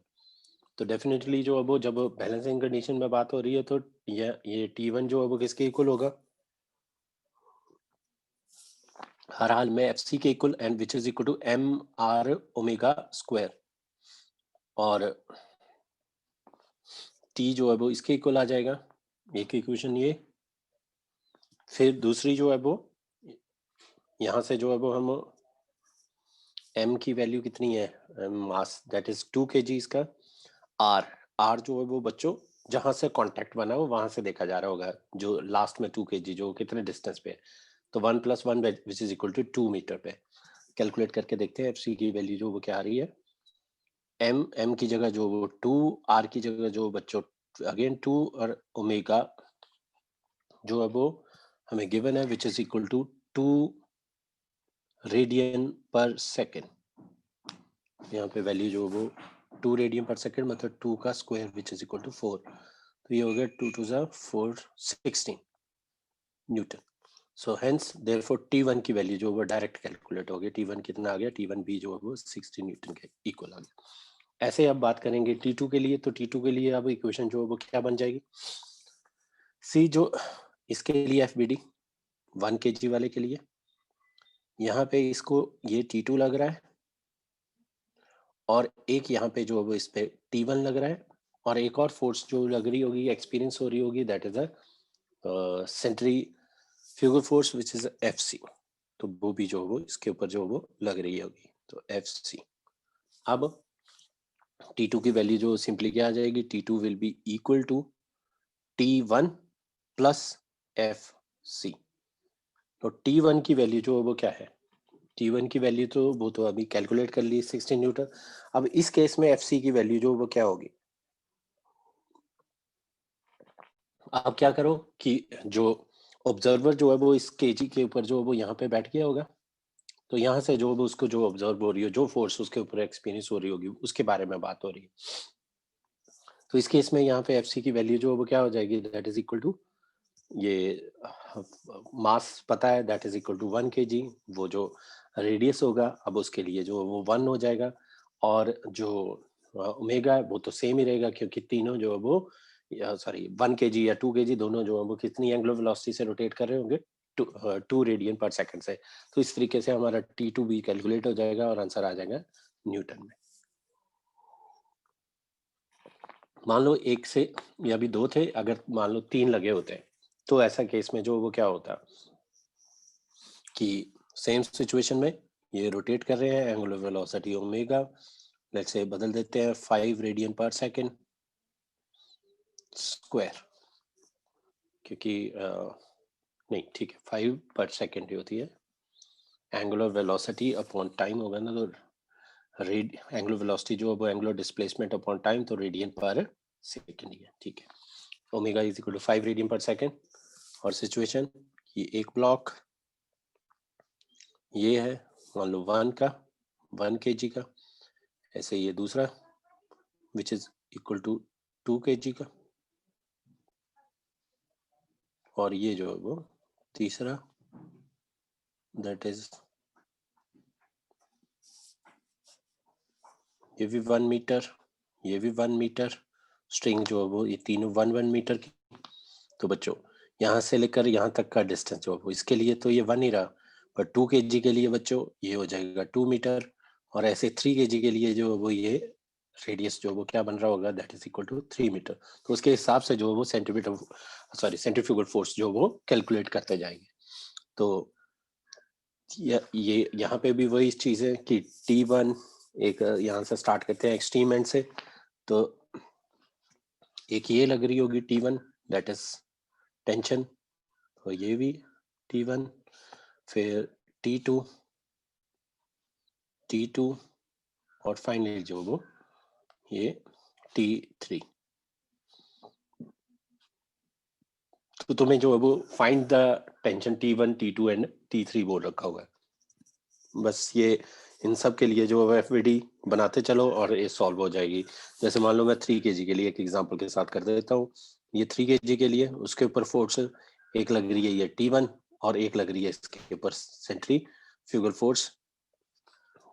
तो डेफिनेटली जो अब वो जब बैलेंसिंग कंडीशन में बात हो रही है, तो ये T1 जो है वो किसके इक्वल होगा, हर हाल में FC के equal, and which is equal to M R omega square, और T जो है वो इसके इक्वल आ जाएगा, एक इक्वेशन ये। फिर दूसरी जो है वो यहाँ से जो है वो हम m की वैल्यू कितनी है, मास दैट इज 2 kg इसका, r जो है वो बच्चों जहां से कांटेक्ट बना हो वहां से देखा जा रहा होगा, जो लास्ट में 2 kg जो कितने डिस्टेंस पे है, तो 1 + 1 which is equal to 2 metre पे। कैलकुलेट करके देखते हैं FC की वैल्यू जो वो क्या आ रही है, m की जगह जो वो 2, r की जगह जो बच्चों अगेन 2, और ओमेगा जो है वो हमें गिवन है which is equal to 2 radian per second. यहाँ पे वैल्यू जो वो 2 रेडियन पर सेकेंड मतलब 2 का square which is equal to 4, तो ये हो गया 2 × 4 16 Newton. So hence therefore T1 की वैल्यू जो वो डायरेक्ट कैलकुलेट हो गई, T1 कितना आ गया, T1 भी जो है वो 16 न्यूटन के इक्वल आ गया। ऐसे अब बात करेंगे T2 के लिए, तो T2 के लिए अब इक्वेशन जो है वो क्या बन जाएगी, सी जो इसके लिए FBD 1 kg वाले के लिए, यहाँ पे इसको ये T2 लग रहा है, और एक यहाँ पे जो है वो इस पे T1 लग रहा है, और एक और फोर्स जो लग रही होगी, एक्सपीरियंस हो रही होगी, that is a centrifugal force which is FC। तो वो भी जो वो इसके ऊपर जो वो लग रही होगी, तो FC। अब T2 की वैल्यू जो सिंपली क्या आ जाएगी, T2 will be equal to T1 plus FC। तो T1 की वैल्यू जो वो क्या है, T1 की वैल्यू तो वो तो अभी कैलकुलेट कर ली 16 न्यूटन। अब इस केस में FC की वैल्यू जो वो क्या होगी, आप क्या करो कि जो ऑब्जर्वर जो है वो इस केजी के ऊपर जो वो यहाँ पे बैठ गया होगा, तो यहाँ से जो वो उसको जो ऑब्जर्व हो रही है, जो फोर्स उसके ऊपर एक्सपीरियंस हो रही होगी, उसके बारे में बात हो रही है। तो इस केस में यहाँ पे FC की वैल्यू जो वो क्या हो जाएगी, दैट इज इक्वल टू, ये मास पता है, that is equal to 1 kg। वो जो रेडियस होगा अब उसके लिए जो वो 1 हो जाएगा, और जो ओमेगा है वो तो सेम ही रहेगा, क्योंकि तीनों जो है वो सॉरी 1 kg या 2 kg दोनों जो है वो कितनी एंगुलर वेलोसिटी से रोटेट कर रहे होंगे, 2 रेडियन पर सेकंड से। तो इस तरीके से हमारा T2 भी कैलकुलेट हो जाएगा और आंसर आ जाएगा न्यूटन में। मान लो एक से या भी दो थे, अगर मान लो 3 लगे होते तो ऐसा केस में जो वो क्या होता कि सेम सिचुएशन में ये रोटेट कर रहे हैं, angular velocity omega let's say बदल देते हैं 5 रेडियन पर सेकंड स्क्वायर, क्योंकि नहीं ठीक है 5 पर सेकंड होती है, एंगुलर वेलोसिटी अपॉन टाइम होगा ना, तो एंगुलर वेलोसिटी जो है वो एंगुलर डिस्प्लेसमेंट अपॉन टाइम, तो रेडियन पर सेकंड ही है, ठीक है। Omega is equal to 5 radian per second. और सिचुएशन ये एक ब्लॉक ये है मान लो 1 kg का, ऐसे ये दूसरा which is equal to 2 kg का, और ये जो है वो तीसरा दैट इज ये भी 1 मीटर, ये भी 1 मीटर, स्ट्रिंग जो है वो ये तीनों 1 मीटर की। तो बच्चों यहाँ से लेकर यहाँ तक का डिस्टेंस जो है वो इसके लिए तो ये 1 ही रहा, पर 2 kg के लिए बच्चों ये हो जाएगा 2 मीटर, और ऐसे 3 kg के लिए जो है वो ये रेडियस जो वो क्या बन रहा होगा, that is equal to 3 metre. तो उसके हिसाब से जो वो सेंटीमीटर सॉरी सेंट्रीफ्यूगल फोर्स जो वो कैलकुलेट करते जाएंगे। तो ये यहाँ पे भी वही चीज है कि T1 एक यहाँ से स्टार्ट करते हैं एक्सट्रीम एंड से, तो एक ये लग रही होगी T1 दैट इज टेंशन, तो ये भी T1, फिर T2 और फाइनली जो वो ये T3। तो तुम्हें जो है वो find the tension T1 T2 and T3 बोल रखा हुआ है, बस ये इन सब के लिए जो है FVD बनाते चलो और ये सॉल्व हो जाएगी। जैसे मान लो मैं 3 kg के लिए एक एग्जांपल के साथ कर देता हूँ, ये 3 kg के लिए उसके ऊपर फोर्स एक लग रही है ये T1 और एक लग रही है इसके ऊपर सेंट्रीफ्यूगल फोर्स।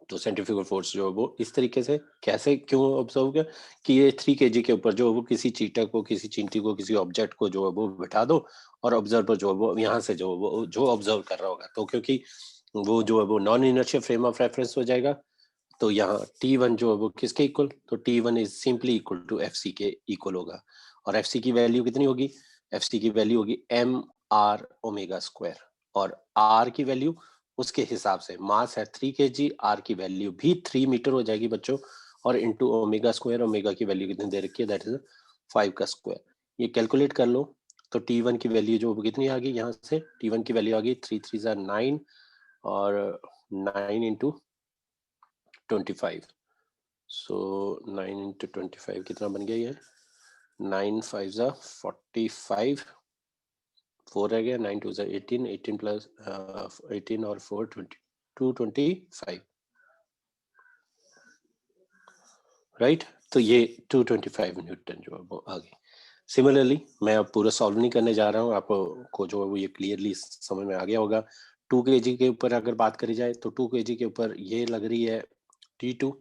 तो सेंट्रीफ्यूगल फोर्स जो है वो इस तरीके से कैसे क्यों ऑब्जर्व किया कि ये 3 kg के ऊपर जो है वो किसी चीटा को, किसी चींटी को, किसी ऑब्जेक्ट को जो है वो बिठा दो, और ऑब्जर्वर जो है वो यहाँ से जो वो जो ऑब्जर्व कर रहा होगा, तो क्योंकि वो जो है वो non inertial frame of reference हो जाएगा, तो यहाँ T1 जो है वो किसके इक्वल, तो T1 is simply equal to FC के इक्वल होगा। और FC की वैल्यू कितनी होगी, FC की वैल्यू होगी mr ओमेगा स्क्वायर, और R की वैल्यू उसके हिसाब से मास है 3 kg, R की वैल्यू भी 3 मीटर हो जाएगी बच्चों, और इंटू ओमेगा स्क्वायर, ओमेगा की वैल्यू कितनी दे रखी है, दैट इज 5 का स्क्वायर। ये कैलकुलेट कर लो, तो T1 की वैल्यू जो कितनी आ गई, यहाँ से T1 की वैल्यू आ गई 3 3 9, और 9 इंटू 25, सो 9 इंटू 25 कितना बन गया, ये 9 5 45, 4 रह गया, 9 2 18, 18 प्लस 18 और 4 20, 225 राइट। तो ये 225 न्यूटन जो है वो आ गई। सिमिलरली मैं अब पूरा सॉल्व नहीं करने जा रहा हूँ, आपको जो है वो ये क्लियरली समझ में आ गया होगा। 2 kg के ऊपर अगर बात करी जाए तो 2 kg के ऊपर ये लग रही है T2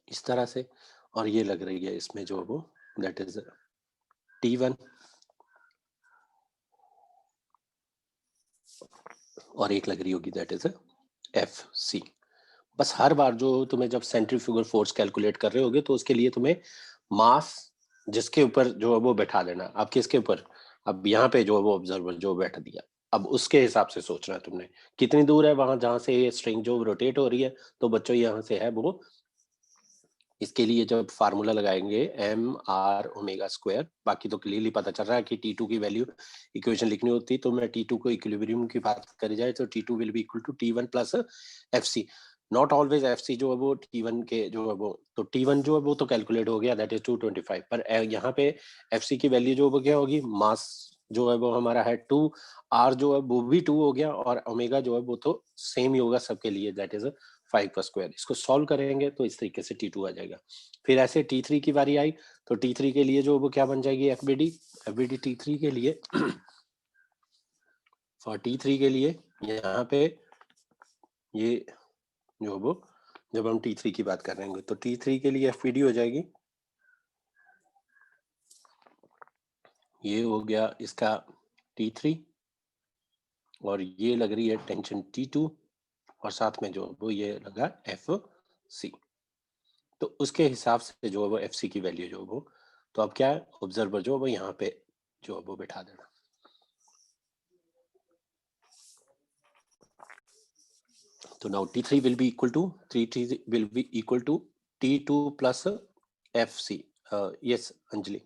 इस तरह से, और ये लग रही है इसमें जो वो दैट इज T1, और एक लग रही होगी दैट इज FC। बस हर बार जो तुम्हें जब सेंट्रीफ्यूगल फोर्स कैलकुलेट कर रहे होगे तो उसके लिए तुम्हें मास जिसके ऊपर जो है वो बैठा देना। अब किसके ऊपर? अब यहाँ पे जो है वो ऑब्जर्वर जो बैठ दिया, अब उसके हिसाब से सोचना है तुमने कितनी दूर है वहां जहां से ये स्ट्रिंग जो रोटेट हो रही है। तो बच्चों यहाँ से है वो, इसके लिए जब फार्मूला लगाएंगे mr⍵², बाकी तो क्लियरली पता चल रहा है कि T2 की वैल्यू इक्वेशन लिखनी होती तो मैं T2 को इक्विलिब्रियम की बात करी जाए तो T2 will be equal to T1 plus FC। Not always FC जो है वो T1 के जो है वो, तो T1 जो है वो तो कैलकुलेट हो गया, दैट इज 225, पर यहाँ पे FC की वैल्यू जो वो क्या होगी, मास जो है वो हमारा है 2, R जो है वो भी 2 हो गया, और ओमेगा जो है वो तो सेम ही होगा सबके लिए, दैट इज 5 का स्क्वायर। इसको सॉल्व करेंगे तो इस तरीके से T2 आ जाएगा। फिर ऐसे T3 की बारी आई तो T3 के लिए जो वो क्या बन जाएगी, FBD T3 के लिए फॉर T3 के लिए यहाँ पे ये जो वो, जब हम T3 की बात कर रहे हैं तो T3 के लिए FBD हो जाएगी, ये हो गया इसका T3, और ये लग रही है टेंशन T2, और साथ में जो वो ये लगा FC। तो उसके हिसाब से जो है वो FC की वैल्यू जो वो, तो अब क्या है, ऑब्जर्वर जो वो यहाँ पे जो वो बैठा देना। तो now T3 will be equal to T3 will be equal to T2 plus FC। yes Anjali.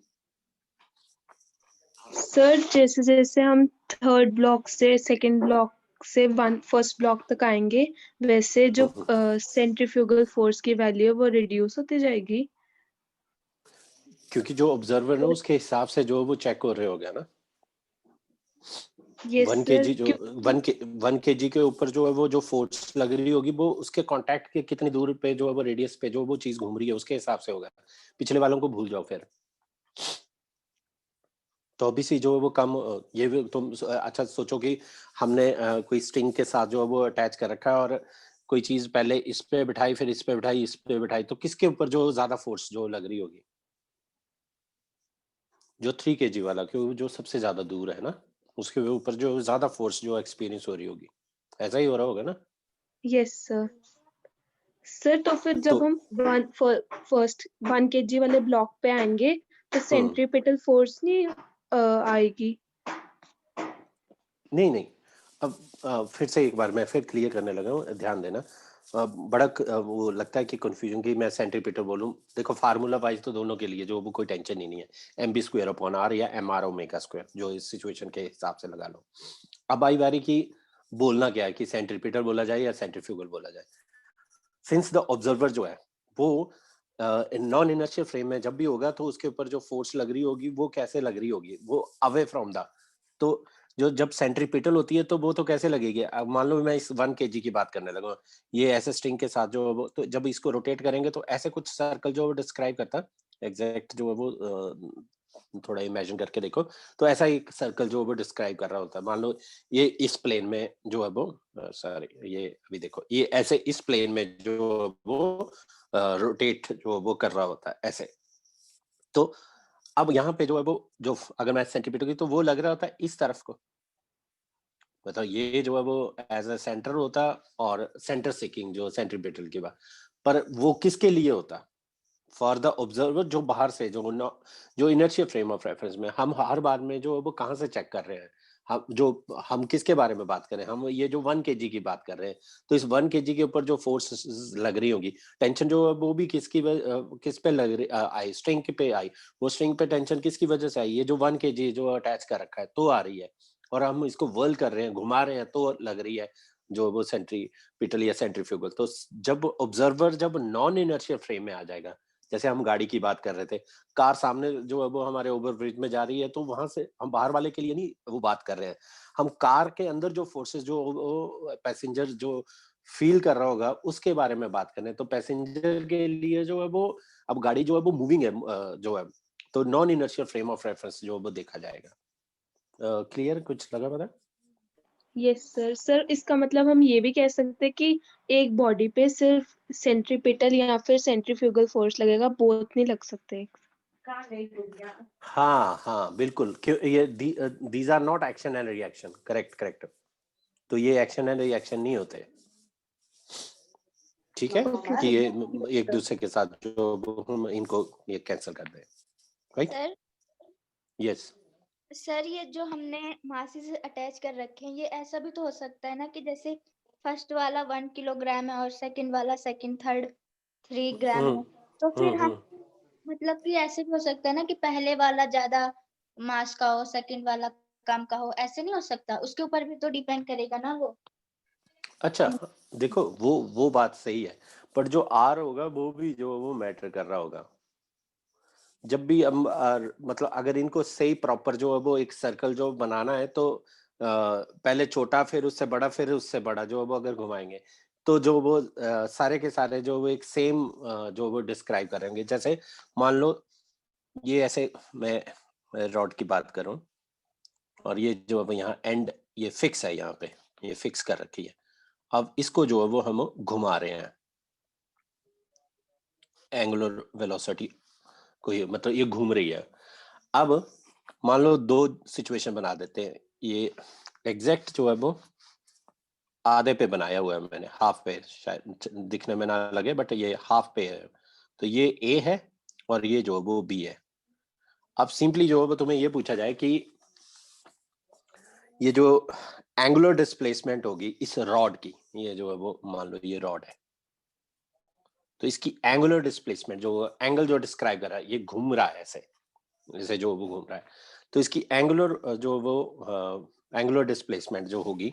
Sir जैसे जैसे हम थर्ड ब्लॉक से सेकंड ब्लॉक से फर्स्ट ब्लॉक तक आएंगे वैसे जो सेंट्रीफ्यूगल फोर्स की वैल्यू है वो रिड्यूस होती जाएगी, क्योंकि जो ऑब्जर्वर ना उसके हिसाब से जो वो चेक हो रहे हो गया ना। Yes 1 sir. kg जो 1 kg के ऊपर जो है वो जो फोर्स लग रही होगी वो उसके कांटेक्ट के कितनी दूर पे जो है वो रेडियस पे जो वो चीज घूम रही है उसके हिसाब से होगा। पिछले वालों को भूल जाओ फिर। तो अभी सी जो है वो कम, ये भी तुम अच्छा सोचो कि हमने कोई स्ट्रिंग के साथ जो है वो अटैच कर रखा है, और कोई चीज पहले इस पे बिठाई, फिर इस पे बिठाई, इस पे बिठाई, तो किसके ऊपर जो ज्यादा फोर्स जो लग रही होगी? जो 3 kg वाला, क्योंकि जो सबसे ज्यादा दूर है ना उसके ऊपर जो ज्यादा फोर्स जो एक्सपीरियंस हो रही होगी। ऐसा ही हो रहा होगा ना। Yes sir. सर तो फिर तो जब हम फर्स्ट 1 kg वाले ब्लॉक पे आएंगे तो सेंट्रीपिटल फोर्स नहीं आएगी? नहीं नहीं, अब फिर से एक बार मैं फिर क्लियर करने लगा हूँ, ध्यान देना। बड़ा वो लगता है कि कंफ्यूजन की मैं सेंट्रीपिटल बोलूँ, देखो फार्मूला वाइज तो दोनों के लिए जो वो कोई टेंशन ही नहीं है, mb² / r या mr⍵², जो इस सिचुएशन के हिसाब से लगा लो। अब आई बारी की बोलना क्या है कि सेंट्रीपिटल बोला जाए या सेंट्रीफ्यूगल बोला जाए। सिंस द ऑब्जर्वर जो है वो नॉन इनर्शियल फ्रेम में जब भी होगा तो उसके ऊपर जो फोर्स लग रही होगी वो कैसे लग रही होगी, वो अवे फ्रॉम द, तो जो जब सेंट्रीपिटल होती है तो वो तो कैसे लगेगी। अब मान लो मैं इस 1 kg की बात करने लगा, ये ऐसे स्ट्रिंग के साथ जो वो, तो जब इसको रोटेट करेंगे तो ऐसे कुछ सर्कल जो डिस्क्राइब करता, एग्जैक्ट जो है वो थोड़ा इमेजिन करके देखो, तो ऐसा एक सर्कल जो वो डिस्क्राइब कर रहा होता है। मान लो ये इस प्लेन में जो है वो, सॉरी ये अभी देखो ये ऐसे इस प्लेन में जो वो रोटेट जो वो कर रहा होता है ऐसे। तो अब यहाँ पे जो है वो, जो अगर मैं सेंटीमीटर की तो वो लग रहा होता है इस तरफ को, मतलब ये जो है वो एज अ सेंटर होता, और सेंटर सीकिंग जो सेंट्रीपिटल की बात, पर वो किसके लिए होता, फॉर द ऑब्जर्वर जो बाहर से जो इनर्शियल फ्रेम ऑफ रेफरेंस में हम हर बार में जो है वो कहाँ से चेक कर रहे हैं, हम किसके बारे में बात कर रहे हैं, हम ये जो 1 kg की बात कर रहे हैं, तो इस 1 kg के ऊपर जो फोर्स लग रही होगी, टेंशन जो है वो भी किस पे लग रही आई, स्ट्रिंग पे आई, वो स्ट्रिंग पे टेंशन किसकी वजह से आई, ये जो 1 kg जो अटैच कर रखा है तो आ रही है, और हम इसको वर्ल कर रहे हैं, घुमा रहे हैं तो लग रही है जो वो सेंट्रीपिटल या सेंट्रीफ्यूगल। तो जब ऑब्जर्वर जब नॉन इनर्शियल फ्रेम में आ जाएगा, जैसे हम गाड़ी की बात कर रहे थे, कार सामने जो है वो हमारे ओवर ब्रिज में जा रही है, तो वहां से हम बाहर वाले के लिए नहीं वो बात कर रहे हैं, हम कार के अंदर जो फोर्सेस जो पैसेंजर जो फील कर रहा होगा उसके बारे में बात कर रहे हैं। तो पैसेंजर के लिए जो है वो, अब गाड़ी जो है वो मूविंग है जो है, तो non inertial frame of reference जो वो देखा जाएगा। क्लियर, कुछ लगा पता? Yes sir. सर इसका मतलब हम ये भी कह सकते हैं कि एक बॉडी पे सिर्फ सेंट्रीपिटल या फिर सेंट्रीफ्यूगल फोर्स लगेगा, बोथ नहीं लग सकते? हाँ हाँ बिल्कुल, क्यों ये these are not action and reaction, correct correct, तो ये एक्शन एंड रिएक्शन नहीं होते। ठीक है ओके कि ये सर। एक दूसरे के साथ जो हम इनको ये कैंसिल कर दें, राइट? Sir yes. सर ये जो हमने मासी से अटैच कर रखे हैं, ये ऐसा भी तो हो सकता है ना कि जैसे फर्स्ट वाला 1 किलोग्राम है और सेकंड वाला सेकंड थर्ड 3 ग्राम है, तो फिर हम मतलब कि ऐसे भी हो सकता है ना कि पहले वाला ज्यादा मास का हो, सेकंड वाला कम का हो, ऐसे नहीं हो सकता? उसके ऊपर भी तो डिपेंड करेगा ना वो। अच्छा, देखो वो बात सही है, पर जो आर होगा वो भी जो वो मैटर कर रहा होगा। जब भी हम मतलब अगर इनको सही प्रॉपर जो है वो एक सर्कल जो बनाना है तो पहले छोटा फिर उससे बड़ा फिर उससे बड़ा जो है वो अगर घुमाएंगे तो जो वो सारे के सारे जो वो एक सेम जो वो डिस्क्राइब करेंगे। जैसे मान लो ये ऐसे मैं रॉड की बात करूं और ये जो अब यहाँ एंड ये फिक्स है, यहाँ पे ये फिक्स कर रखी है। अब इसको जो है वो हम घुमा रहे हैं एंगुलर वेलोसिटी को, ये मतलब ये घूम रही है। अब मान लो दो सिचुएशन बना देते हैं, ये एग्जैक्ट जो है वो आधे पे बनाया हुआ है मैंने, हाफ पे, शायद दिखने में ना लगे बट ये हाफ पे है। तो ये ए है और ये जो है वो बी है। अब सिंपली जो है वो तुम्हें ये पूछा जाए कि ये जो एंगुलर डिस्प्लेसमेंट होगी इस रॉड की, ये जो है वो मान लो ये रॉड है, तो इसकी एंगुलर डिस्प्लेसमेंट जो एंगल जो डिस्क्राइब कर रहा है, ये घूम रहा है ऐसे, जैसे जो वो घूम रहा है, तो इसकी एंगुलर जो वो एंगुलर डिस्प्लेसमेंट जो होगी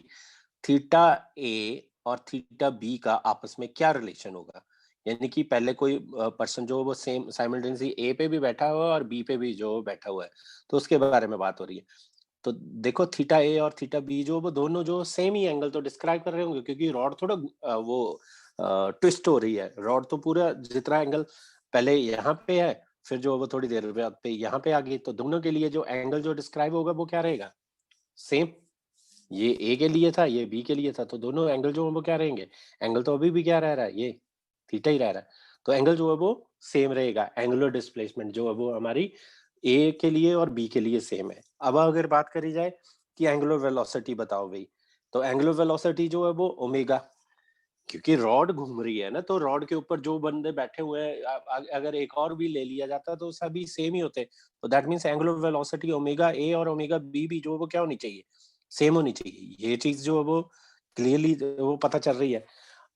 थीटा ए और थीटा बी का आपस में क्या रिलेशन होगा। यानी कि पहले कोई पर्सन जो वो सेम साइमल्टेनियसली ए पे भी बैठा हुआ है और बी पे भी जो बैठा हुआ है, तो उसके बारे में बात हो रही है। तो देखो थीटा ए और थीटा बी जो वो दोनों जो सेम ही एंगल तो डिस्क्राइब कर रहे होंगे, क्योंकि रॉड थोड़ा वो ट्विस्ट हो रही है। रॉड तो पूरा जितना एंगल पहले यहाँ पे है फिर जो वो थोड़ी देर बाद पे यहाँ पे आ गई, तो दोनों के लिए जो एंगल जो डिस्क्राइब होगा वो क्या रहेगा, सेम। ये ए के लिए था, ये बी के लिए था, तो दोनों एंगल जो है वो क्या रहेंगे, एंगल तो अभी भी क्या रह रहा है, ये थीटा ही रह रहा है। तो एंगल जो है वो सेम रहेगा, एंगुलर डिस्प्लेसमेंट जो है वो हमारी ए के लिए और बी के लिए सेम है। अब अगर बात करी जाए कि एंगुलर वेलोसिटी बताओ भाई, तो एंगुलर वेलोसिटी जो है वो ओमेगा, क्योंकि रॉड घूम रही है ना, तो रॉड के ऊपर जो बंदे बैठे हुए हैं अगर एक और भी ले लिया जाता तो सभी सेम ही होते। तो that means angular velocity omega A और ओमेगा बी भी जो वो क्या होनी चाहिए, सेम होनी चाहिए। ये चीज जो है वो क्लियरली वो पता चल रही है।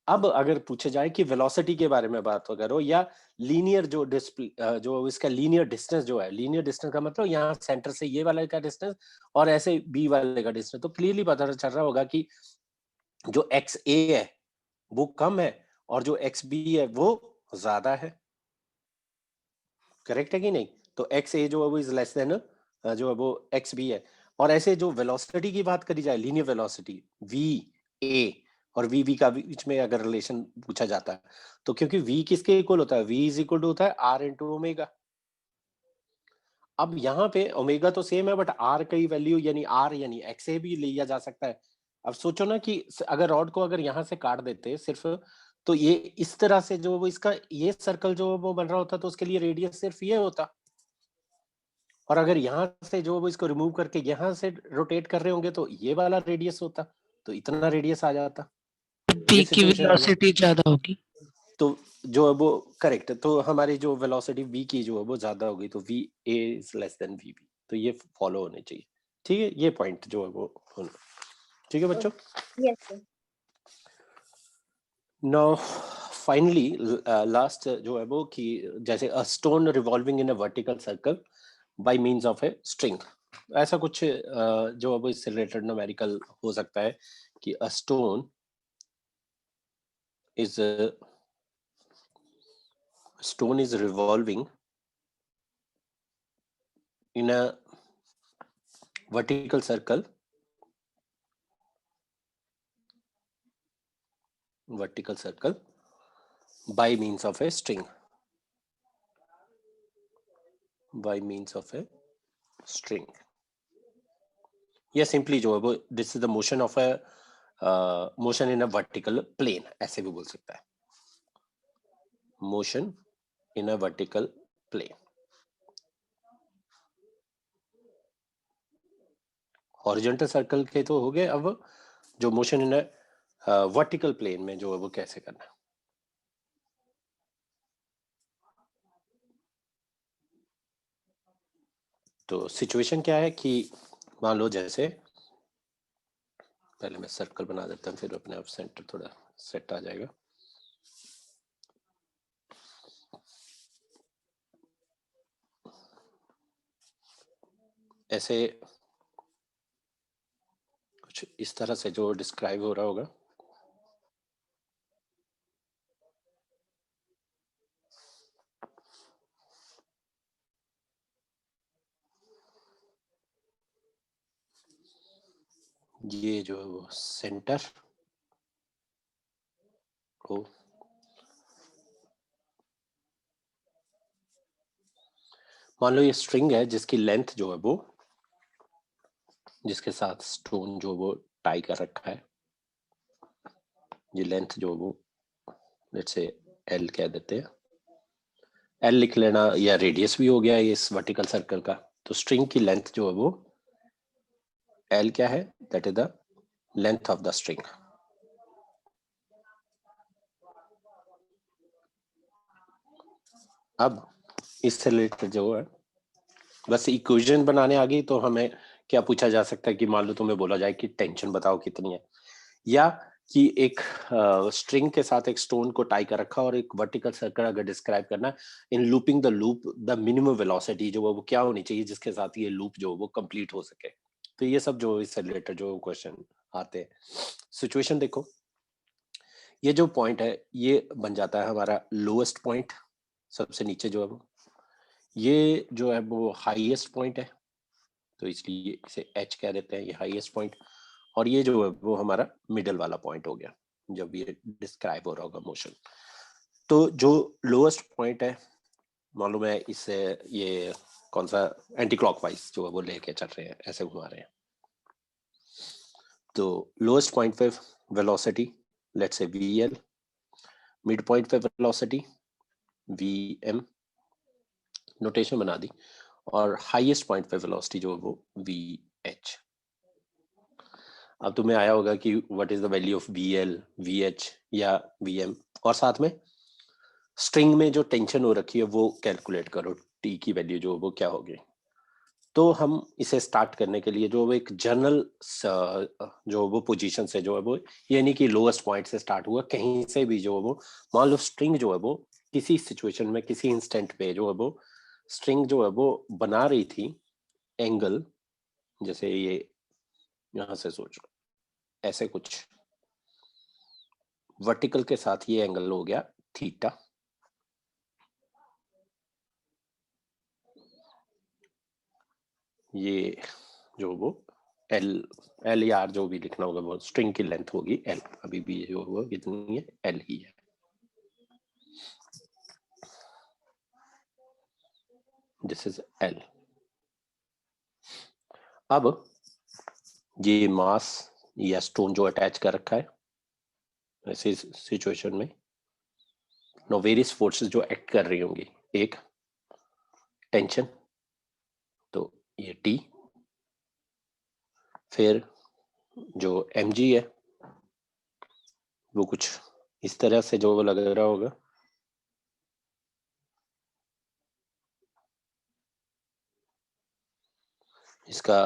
अब अगर पूछे जाए कि वेलोसिटी के बारे में बात करो या लीनियर जो जो इसका लीनियर डिस्टेंस जो है, लीनियर डिस्टेंस का मतलब यहाँ सेंटर से ये वाले का डिस्टेंस और ऐसे बी वाले का डिस्टेंस, तो क्लियरली पता चल रहा होगा कि जो एक्स ए है वो कम है और जो एक्स बी है वो ज्यादा है। करेक्ट है कि नहीं? तो एक्स ए जो है वो इज लेस देन जो है वो एक्स बी है। और ऐसे जो वेलोसिटी की बात करी जाए, लीनियर वेलोसिटी वी ए और वी बी का बीच में अगर रिलेशन पूछा जाता है, तो क्योंकि वी किसके इक्वल होता है, वी इज इक्वल टू होता है आर इंटू ओमेगा। अब यहाँ पे ओमेगा तो सेम है बट आर की वैल्यू यानी आर यानी एक्स ए भी लिया जा सकता है। अब सोचो ना कि अगर रॉड को अगर यहाँ से काट देते सिर्फ, तो ये इस तरह से जो वो इसका ये सर्कल जो वो बन रहा होता तो उसके लिए रेडियस सिर्फ ये होता। और अगर यहाँ से जो वो इसको रिमूव करके यहाँ से रोटेट कर रहे होंगे तो ये वाला रेडियस होता, तो इतना रेडियस आ जाता। बी ये की सिचुएशन आ जाती। वेलोसिटी ज्यादा होगी। तो जो है वो करेक्ट, तो हमारी जो वेलोसिटी v की जो है वो ज्यादा होगी, तो v a is less then v b, तो ये फॉलो होने चाहिए। ठीक है, ये पॉइंट जो है वो होना। ठीक है बच्चों। Yes sir. Now finally last जो है वो कि जैसे a stone revolving in a vertical circle by means of a string, ऐसा कुछ जो है वो इससे रिलेटेड न्यूमेरिकल हो सकता है कि a stone is revolving in a vertical circle by means of a string, या सिंपली जो है वो this is the motion of a motion in a vertical plane, ऐसे भी बोल सकता है, motion in a vertical plane. Horizontal circle के तो हो गए, अब जो motion in a vertical plane में जो है वो कैसे करना है। तो सिचुएशन क्या है कि मान लो जैसे पहले मैं सर्कल बना देता हूँ, फिर अपने आप सेंटर थोड़ा सेट आ जाएगा। ऐसे कुछ इस तरह से जो डिस्क्राइब हो रहा होगा, ये जो है वो सेंटर को मान लो ये स्ट्रिंग है जिसकी लेंथ जो है वो, जिसके साथ स्टोन जो वो टाई कर रखा है, ये लेंथ जो वो लेट्स से एल कह देते हैं, एल लिख लेना, या रेडियस भी हो गया ये इस वर्टिकल सर्कल का। तो स्ट्रिंग की लेंथ जो है वो एल क्या है, that is the length of the string. अब इससे रिलेटेड जो है बस इक्वेशन बनाने आ गई, तो हमें क्या पूछा जा सकता है कि मान लो तुम्हें बोला जाए कि टेंशन बताओ कितनी है, या कि एक स्ट्रिंग के साथ एक स्टोन को टाई कर रखा और एक वर्टिकल सर्कल अगर डिस्क्राइब करना, in looping the loop the minimum velocity जो है वो क्या होनी चाहिए जिसके साथ ये लूप जो वो कंप्लीट हो सके। तो ये सब जो इससे रिलेटेड जो क्वेश्चन आते हैं। सिचुएशन देखो, ये जो पॉइंट है ये बन जाता है हमारा लोएस्ट पॉइंट, सबसे नीचे जो है वो, ये जो है वो हाईएस्ट पॉइंट है, तो इसलिए इसे एच कह देते हैं, ये हाईएस्ट पॉइंट, और ये जो है वो हमारा मिडल वाला पॉइंट हो गया जब ये डिस्क्राइब हो रहा होगा मोशन। तो जो लोएस्ट पॉइंट है, मालूम है इससे ये कौन सा एंटी क्लॉकवाइज जो है वो लेके चल रहे हैं, ऐसे घुमा रहे हैं। तो लोएस्ट पॉइंट पे velocity let's say VL, mid point पे वेलोसिटी वीएम, नोटेशन बना दी, और हाईएस्ट पॉइंट पे वेलोसिटी जो है वो वीएच। अब तुम्हें आया होगा कि what is the value of VL, VH या वीएम, और साथ में स्ट्रिंग में जो टेंशन हो रखी है वो कैलकुलेट करो, टी की वैल्यू जो वो क्या होगी। तो हम इसे स्टार्ट करने के लिए जो वो एक जनरल जो वो पोजीशन से जो है वो, ये नहीं कि लोएस्ट पॉइंट से स्टार्ट हुआ, कहीं से भी जो है वो, मान लो स्ट्रिंग जो है वो किसी सिचुएशन में किसी इंस्टेंट पे जो है वो स्ट्रिंग जो है वो बना रही थी एंगल, जैसे ये यहां से सोच लो ऐसे कुछ वर्टिकल के साथ ये एंगल हो गया थीटा, ये जो वो एल या आर जो भी लिखना होगा वो स्ट्रिंग की लेंथ होगी एल, अभी भी जो होगा कितनी है, एल ही है। This is L. अब ये मास या स्टोन जो अटैच कर रखा है ऐसी सिचुएशन में, नो वेरियस फोर्सेस जो एक्ट कर रही होंगी, एक टेंशन, तो ये टी, फिर जो mg है वो कुछ इस तरह से जो वो लग रहा होगा, इसका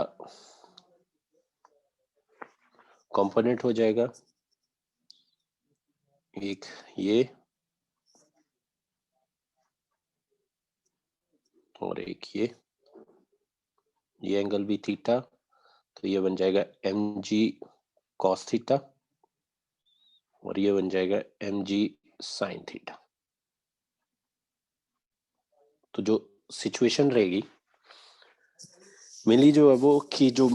कंपोनेंट हो जाएगा एक ये और एक ये एंगल भी थीटा, तो ये बन जाएगा mg cos थीटा और ये बन जाएगा mg sin थीटा। तो जो सिचुएशन रहेगी मेनली जो है वो कि जो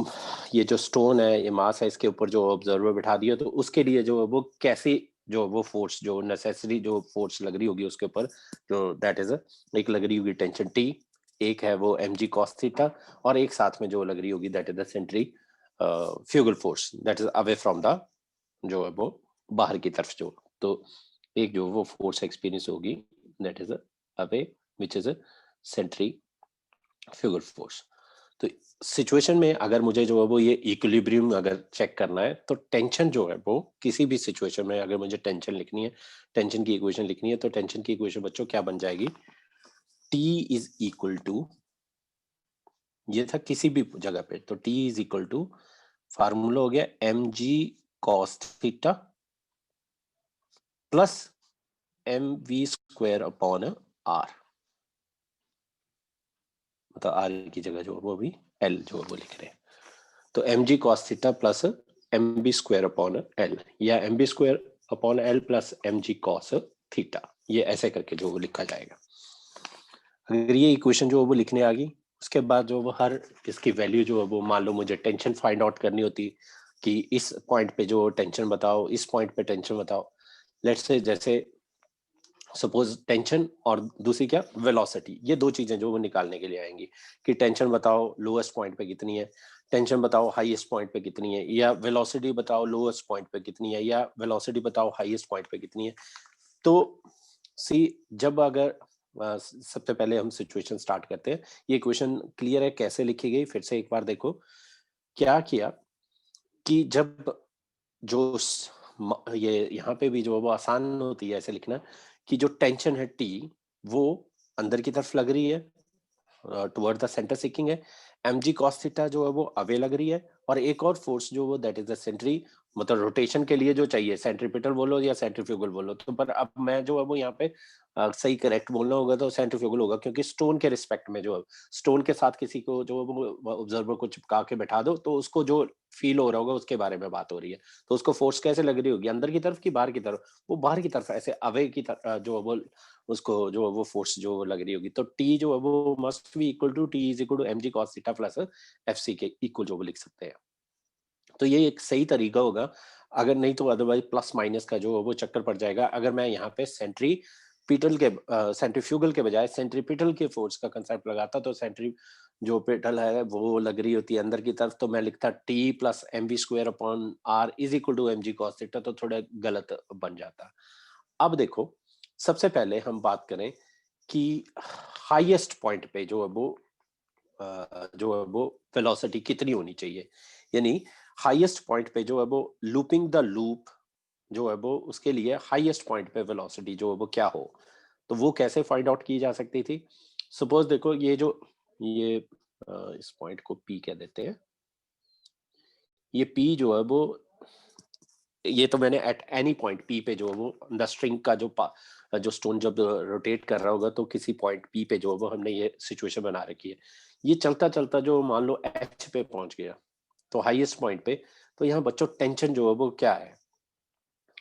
ये जो स्टोन है, ये मास है, इसके ऊपर जो ऑब्जर्वर बिठा दिया, तो उसके लिए जो है वो कैसी जो वो फोर्स जो नेसेसरी जो फोर्स लग रही होगी उसके ऊपर, जो दैट इज एक लग रही होगी टेंशन टी, एक है वो mg cos थीटा, और एक साथ में जो लग रही होगी that is the centrifugal force that is away from the जो है वो बाहर की तरफ जो, तो एक जो वो फोर्स एक्सपीरियंस होगी that is away which is centrifugal force. तो सिचुएशन में अगर मुझे जो है वो ये इक्विलिब्रियम अगर चेक करना है, तो टेंशन जो है वो किसी भी सिचुएशन में अगर मुझे टेंशन लिखनी है, टेंशन की इक्वेशन लिखनी है, तो टेंशन की इक्वेशन बच्चों क्या बन जाएगी, T इज इक्वल टू ये था किसी भी जगह पे, तो T is equal to formula हो गया mg cos theta plus mv square upon r, मतलब r की जगह जो वो भी l जो वो लिख रहे हैं, तो mg cos theta plus mb square upon l, या mb square upon l plus mg cos theta, ये ऐसे करके जो वो लिखा जाएगा। अगर ये इक्वेशन जो वो लिखने आ गई, उसके बाद जो वो हर इसकी वैल्यू जो है वो, मान लो मुझे टेंशन फाइंड आउट करनी होती कि इस पॉइंट पे जो टेंशन बताओ, इस पॉइंट पे टेंशन बताओ, लेट्स से जैसे सपोज टेंशन और दूसरी क्या वेलोसिटी, ये दो चीजें जो वो निकालने के लिए आएंगी कि टेंशन बताओ लोएस्ट पॉइंट पे कितनी है, टेंशन बताओ हाईएस्ट पॉइंट पे कितनी है, या वेलोसिटी बताओ लोएस्ट पॉइंट पे कितनी है, या वेलोसिटी बताओ हाईएस्ट पॉइंट पे कितनी है। तो सी जब अगर सबसे पहले हम सिचुएशन स्टार्ट करते हैं, ये क्वेश्चन क्लियर है कैसे लिखी गई, फिर से एक बार देखो। क्या किया कि जब जो ये यहाँ पे भी जो वो आसान होती है ऐसे लिखना कि जो टेंशन है टी वो अंदर की तरफ लग रही है, टुवर्ड द सेंटर सीकिंग है, mg cos थीटा जो है वो अवे लग रही है, और एक और फोर्स जो वो दैट इज द सेंट्री, मतलब रोटेशन के लिए जो चाहिए, सेंट्रीपिटल बोलो या सेंट्रीफ्यूगल बोलो, तो पर अब मैं जो है वो यहाँ पे सही करेक्ट बोलना होगा तो सेंट्रीफ्यूगल होगा, क्योंकि स्टोन के रिस्पेक्ट में जो स्टोन के साथ किसी को जो ऑब्जर्वर को चिपका के बैठा दो तो उसको जो फील हो रहा होगा उसके बारे में बात हो रही है, तो उसको फोर्स कैसे लग रही होगी, अंदर की तरफ की बाहर की तरफ, वो बाहर की तरफ ऐसे अवे की तरफ जो वो उसको जो वो फोर्स जो लग रही होगी, तो टी जो है वो must be equal to T is equal to mg cos theta plus fc के इक्वल जो वो लिख सकते हैं। तो ये एक सही तरीका होगा, अगर नहीं तो अदरवाइज प्लस माइनस का जो वो चक्कर पड़ जाएगा। अगर मैं यहाँ पे सेंट्रीपिटल के सेंट्रीफ्यूगल के बजाय सेंट्रीपिटल के फोर्स का कंसेप्ट लगाता, तो सेंट्री जो पिटल है वो लग रही होती है अंदर की तरफ, तो मैं लिखता T plus M B square upon R is equal to M G cos theta, तो थोड़ा गलत बन जाता। अब देखो, सबसे पहले हम बात करें कि हाईएस्ट पॉइंट पे जो है वो वेलोसिटी कितनी होनी चाहिए, यानी हाईएस्ट पॉइंट पे जो है वो लूपिंग द लूप जो है वो उसके लिए हाईएस्ट पॉइंट पे वेलोसिटी जो है वो क्या हो, तो वो कैसे फाइंड आउट की जा सकती थी। सपोज देखो ये इस पॉइंट को पी कह देते हैं, ये पी जो है वो, ये तो मैंने एट एनी पॉइंट पी पे जो है वो द स्ट्रिंग का जो स्टोन जब रोटेट कर रहा होगा तो किसी पॉइंट पी पे जो है वो हमने ये सिचुएशन बना रखी है। ये चलता चलता जो मान लो एच पे पहुंच गया, तो हाईएस्ट पॉइंट पे, तो यहाँ बच्चों टेंशन जो है वो क्या है,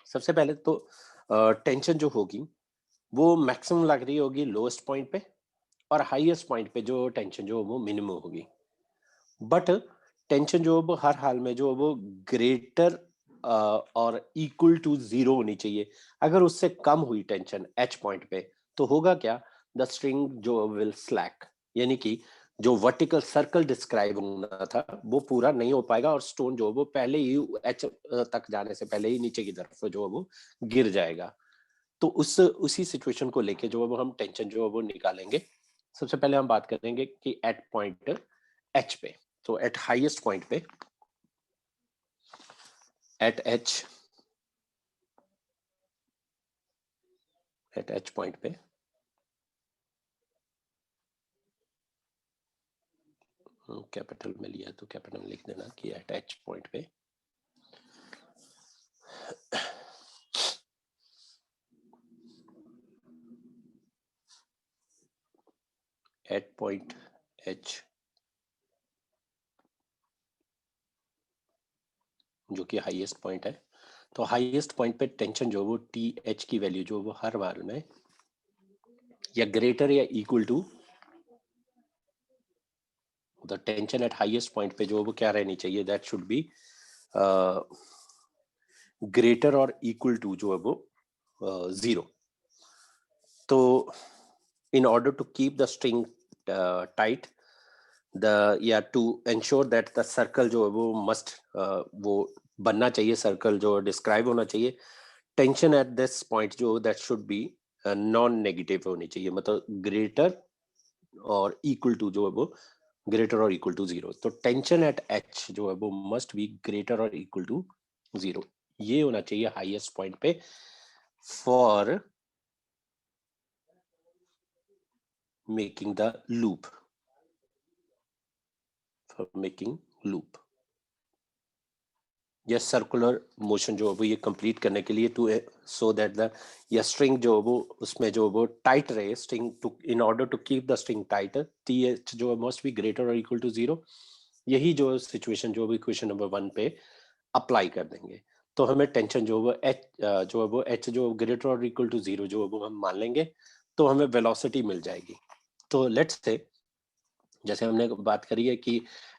सबसे पहले तो टेंशन जो होगी वो मैक्सिमम लग रही होगी लोएस्ट पॉइंट पे, और हाईएस्ट पॉइंट पे जो टेंशन जो वो मिनिमम होगी। बट टेंशन जो वो हर हाल में जो वो ग्रेटर और इक्वल टू जीरो होनी चाहिए। अगर उससे कम हुई टेंशन एच पॉइंट पे, तो होगा क्या, द स्ट्रिंग जो विल स्लैक, यानी कि जो वर्टिकल सर्कल डिस्क्राइब होना था वो पूरा नहीं हो पाएगा, और स्टोन जो वो पहले ही एच तक जाने से पहले ही नीचे की तरफ जो वो गिर जाएगा। तो उसी सिचुएशन को लेके जो वो हम टेंशन जो वो निकालेंगे। सबसे पहले हम बात करेंगे कि एट पॉइंट एच पे, तो एट हाईएस्ट पॉइंट पे एट एच पॉइंट पे कैपिटल में लिया तो कैपिटल में लिख देना कि एट एच पॉइंट पे एट पॉइंट एच जो कि हाईएस्ट पॉइंट है, तो हाईएस्ट पॉइंट पे टेंशन जो वो टी एच की वैल्यू जो वो हर बार में या ग्रेटर या equal to the tension at highest point पे जो वो क्या रहनी चाहिए, दैट शुड बी ग्रेटर और इक्वल टू जो है वो जीरो। तो in order to keep the string tight, या to ensure that the circle जो है वो must वो बनना चाहिए, सर्कल जो डिस्क्राइब होना चाहिए, टेंशन एट दिस पॉइंट जो that should B non negative होनी चाहिए, मतलब ग्रेटर और इक्वल टू जो है वो ग्रेटर और इक्वल टू जीरो। तो टेंशन एट एच जो है वो मस्ट बी ग्रेटर और इक्वल टू जीरो, ये होना चाहिए हाईएस्ट पॉइंट पे for making the loop. Making loop. या सर्कुलर मोशन जो है वो ये कंप्लीट करने के लिए टू सो दैट द या स्ट्रिंग जो है वो उसमें जो है वो टाइट रहे, string to in order to keep the string tight, TH जो है मस्ट बी ग्रेटर और इक्वल टू 0। यही जो सिचुएशन जो भी क्वेश्चन नंबर 1 पे अप्लाई कर देंगे, तो हमें टेंशन जो है वो एच जो है वो एच जो ग्रेटर और इक्वल टू 0 जो है वो हम मान लेंगे, तो हमें वेलोसिटी मिल जाएगी। तो लेट्स से जैसे हमने बात करी है कि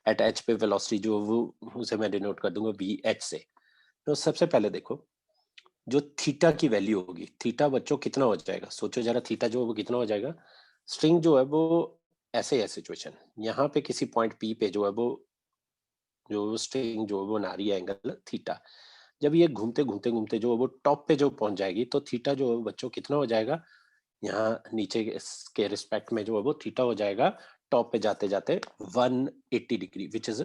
एट एच पे वेलोसिटी जो वो उसे मैं डिनोट कर दूंगा वी एच से। तो सबसे पहले देखो जो थीटा की वैल्यू होगी, थीटा बच्चों कितना हो जाएगा, सोचो जरा थीटा जो है वो कितना हो जाएगा। स्ट्रिंग जो है वो ऐसे है सिचुएशन, यहाँ पे किसी पॉइंट पी पे जो है वो जो स्ट्रिंग जो है वो बना रही है एंगल थीटा, जब ये घूमते घूमते घूमते जो है वो टॉप पे जो पहुंच जाएगी, तो थीटा जो है बच्चों कितना हो जाएगा, यहाँ नीचे के रिस्पेक्ट में जो है वो थीटा हो जाएगा टॉप पे जाते जाते 180 degree, which is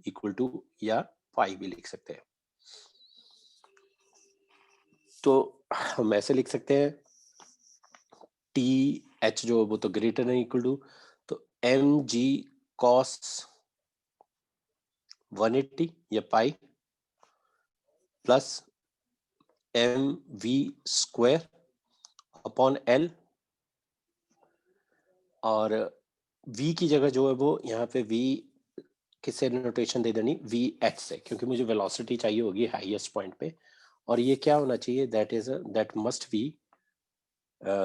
equal to या पाई भी लिख सकते हैं। तो हम ऐसे लिख सकते हैं टी एच जो है वो तो ग्रेटर देन इक्वल टू, तो एम जी कॉस 180 या pi plus M V square upon L, और v की जगह जो है वो यहाँ पे v किससे नोटेशन दे देनी, वी एच से, क्योंकि मुझे वेलोसिटी चाहिए होगी हाईएस्ट पॉइंट पे, और ये क्या होना चाहिए, that must be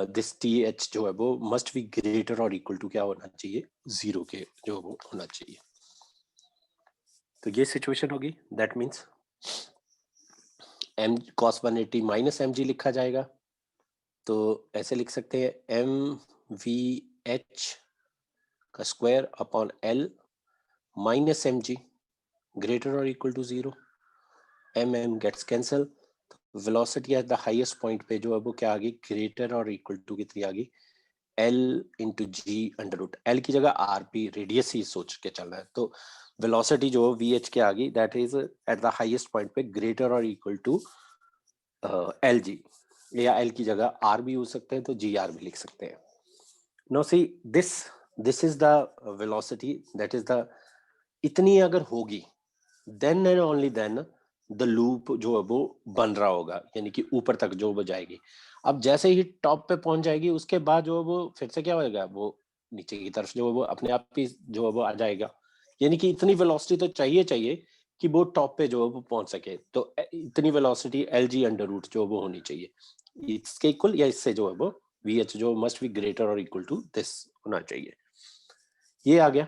this T H जो है वो मस्ट बी ग्रेटर और इक्वल टू क्या होना चाहिए, 0 के जो वो होना चाहिए। तो ये सिचुएशन होगी, that means M cos 180 minus M G लिखा जाएगा, तो ऐसे लिख सकते हैं एम वी एच का square upon L minus M G greater or equal to 0, mm gets cancel, velocity at the highest point पे जो है वो क्या आ गई, greater और equal to कितनी आ गई, L into G under root, L की जगह RP रेडियस ही सोच के चल रहा है, तो velocity जो VH क्या आ गई, that is at the highest point पे greater or equal to LG, या L की जगह R भी हो सकते हैं तो GR भी लिख सकते हैं। Now see this is the velocity, that is the इतनी अगर होगी then and only then the loop जो है वो बन रहा होगा, यानी कि ऊपर तक जो वो जाएगी। अब जैसे ही टॉप पे पहुंच जाएगी उसके बाद जो है वो फिर से क्या होगा, वो नीचे की तरफ जो है वो अपने आप ही जो है वो आ जाएगा, यानी कि इतनी वेलोसिटी तो चाहिए कि वो टॉप पे जो है वो पहुंच सके, तो इतनी velocity L G under root जो वो होनी चाहिए, इसके इक्वल या इससे जो है वो वी एच जो मस्ट बी ग्रेटर और इक्वल टू दिस होना चाहिए। ये आ गया।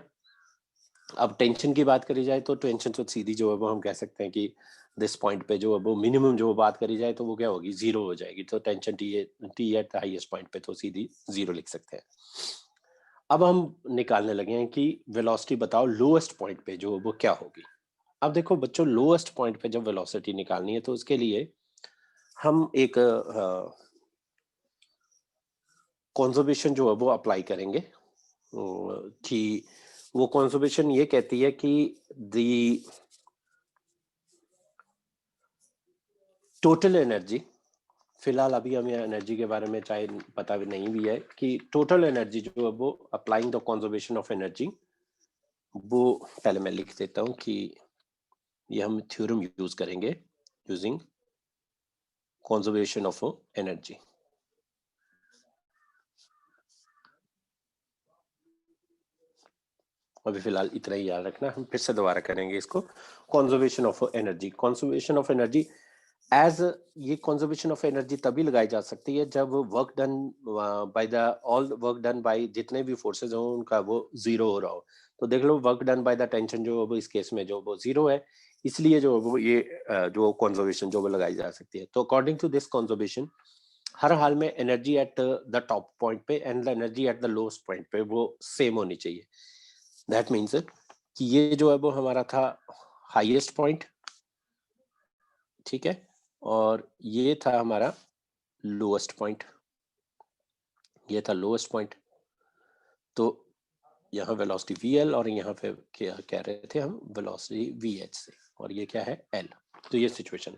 अब टेंशन की बात करी जाए तो टेंशन तो सीधी जो है वो हम कह सकते हैं कि दिस पॉइंट पे जो है वो मिनिमम जो बात करी जाए तो वो क्या होगी, 0 हो जाएगी, तो tension T at the highest point पे तो सीधी 0 लिख सकते हैं। अब हम निकालने लगे हैं कि वेलोसिटी बताओ लोएस्ट पॉइंट पे जो वो क्या होगी। अब देखो बच्चों, लोएस्ट पॉइंट पे जब वेलोसिटी निकालनी है तो उसके लिए हम एक कंजर्वेशन जो है वो अप्लाई करेंगे, कि वो कंजर्वेशन ये कहती है कि दी टोटल एनर्जी, फिलहाल अभी हमें एनर्जी के बारे में चाहे पता भी नहीं भी है कि टोटल एनर्जी जो है वो applying the conservation of energy, वो पहले मैं लिख देता हूं कि ये हम थ्योरम यूज करेंगे यूजिंग कंजर्वेशन ऑफ एनर्जी। अभी फिलहाल इतना ही याद रखना, हम फिर से दोबारा करेंगे इसको, conservation of energy. Conservation of energy as ये कंजर्वेशन ऑफ एनर्जी तभी लगाई जा सकती है जब work done by the all work done by जितने भी फोर्सेस हो उनका वो 0 हो रहा हो। तो देख लो work done by the tension जो वो इस केस में जो वो 0 है, इसलिए जो वो ये जो कंजर्वेशन जो वो लगाई जा सकती है। तो अकॉर्डिंग टू दिस कंजर्वेशन हर हाल में energy at the top point पे and the energy at the lowest point पे वो सेम होनी चाहिए। दैट मीन्स कि ये जो है वो हमारा था हाईएस्ट पॉइंट, ठीक है, और ये था हमारा लोएस्ट पॉइंट, ये था लोएस्ट पॉइंट। तो यहाँ वेलोसिटी VL और यहाँ पे क्या कह रहे थे हम, वेलोसिटी VH से, और ये क्या है L। तो ये सिचुएशन,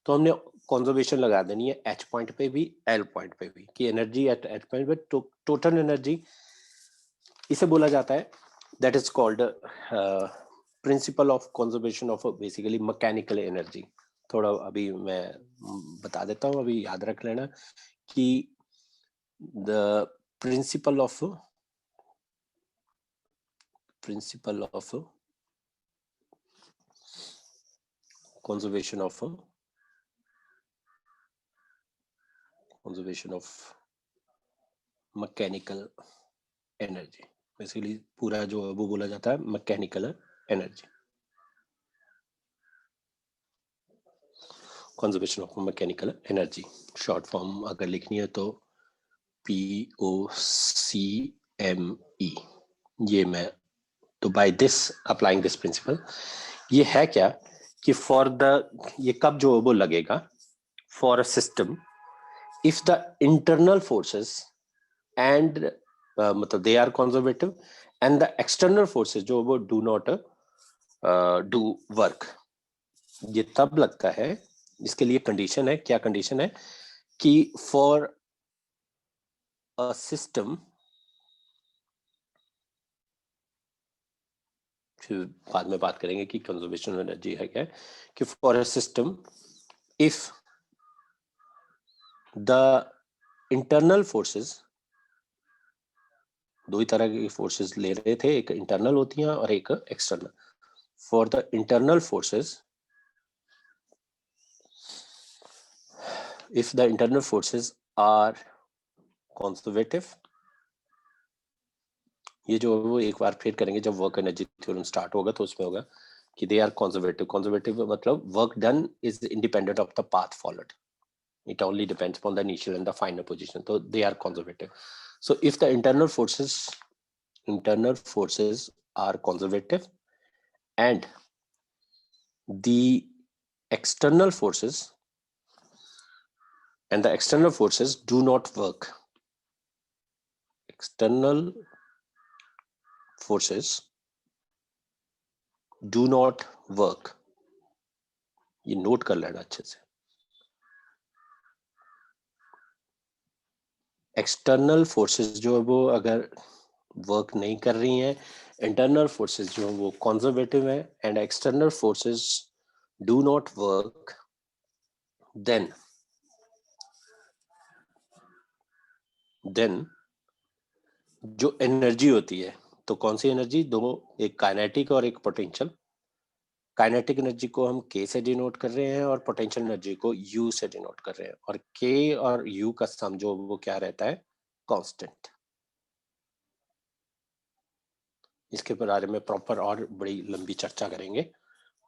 तो हमने कंजर्वेशन लगा देनी है H पॉइंट पे भी L पॉइंट पे भी, कि एनर्जी एट H पॉइंट पे टोटल एनर्जी इसे बोला जाता है, that is called principal of conservation of basically mechanical energy. थोड़ा अभी मैं बता देता हूँ, अभी याद रख लेना कि the principle of conservation of mechanical energy. Basically पूरा जो है वो बोला जाता है mechanical energy, conservation of mechanical energy. Short form अगर लिखनी है तो POCME। ये मैं तो by this applying this principle, ये है क्या कि फॉर द, ये कब जो वो लगेगा, for a system if the internal forces and मतलब they are conservative and the external forces जो वो डू नॉट डू वर्क। ये तब लगता है, इसके लिए कंडीशन है, क्या कंडीशन है कि फॉर अ सिस्टम, फिर बाद में बात करेंगे कि कंजर्वेशन एनर्जी है क्या, कि for a system if the internal forces, दो ही तरह की फोर्सेस ले रहे थे, एक इंटरनल होती हैं और एक external. For the internal forces, if the internal forces are conservative, ये जो वो एक बार फिर करेंगे जब वर्क एनर्जी थ्योरम स्टार्ट होगा तो उसमें होगा कि दे आर कंजर्वेटिव। कंजर्वेटिव मतलब work done is independent of the path followed, it only depends upon the initial and the final position, so they are conservative. So if the internal forces are conservative and the external forces do not work, external forces do not work, ये नोट कर लेना अच्छे से। एक्सटर्नल फोर्सेस जो है वो अगर वर्क नहीं कर रही हैं, इंटरनल फोर्सेस जो है वो कंजर्वेटिव है and external forces do not work, then जो एनर्जी होती है, तो कौन सी एनर्जी, दो, एक काइनेटिक और एक पोटेंशियल। काइनेटिक एनर्जी को हम K से डिनोट कर रहे हैं और पोटेंशियल एनर्जी को U से डिनोट कर रहे हैं, और K और U का सम जो वो क्या रहता है, कांस्टेंट। इसके बारे में प्रॉपर और बड़ी लंबी चर्चा करेंगे,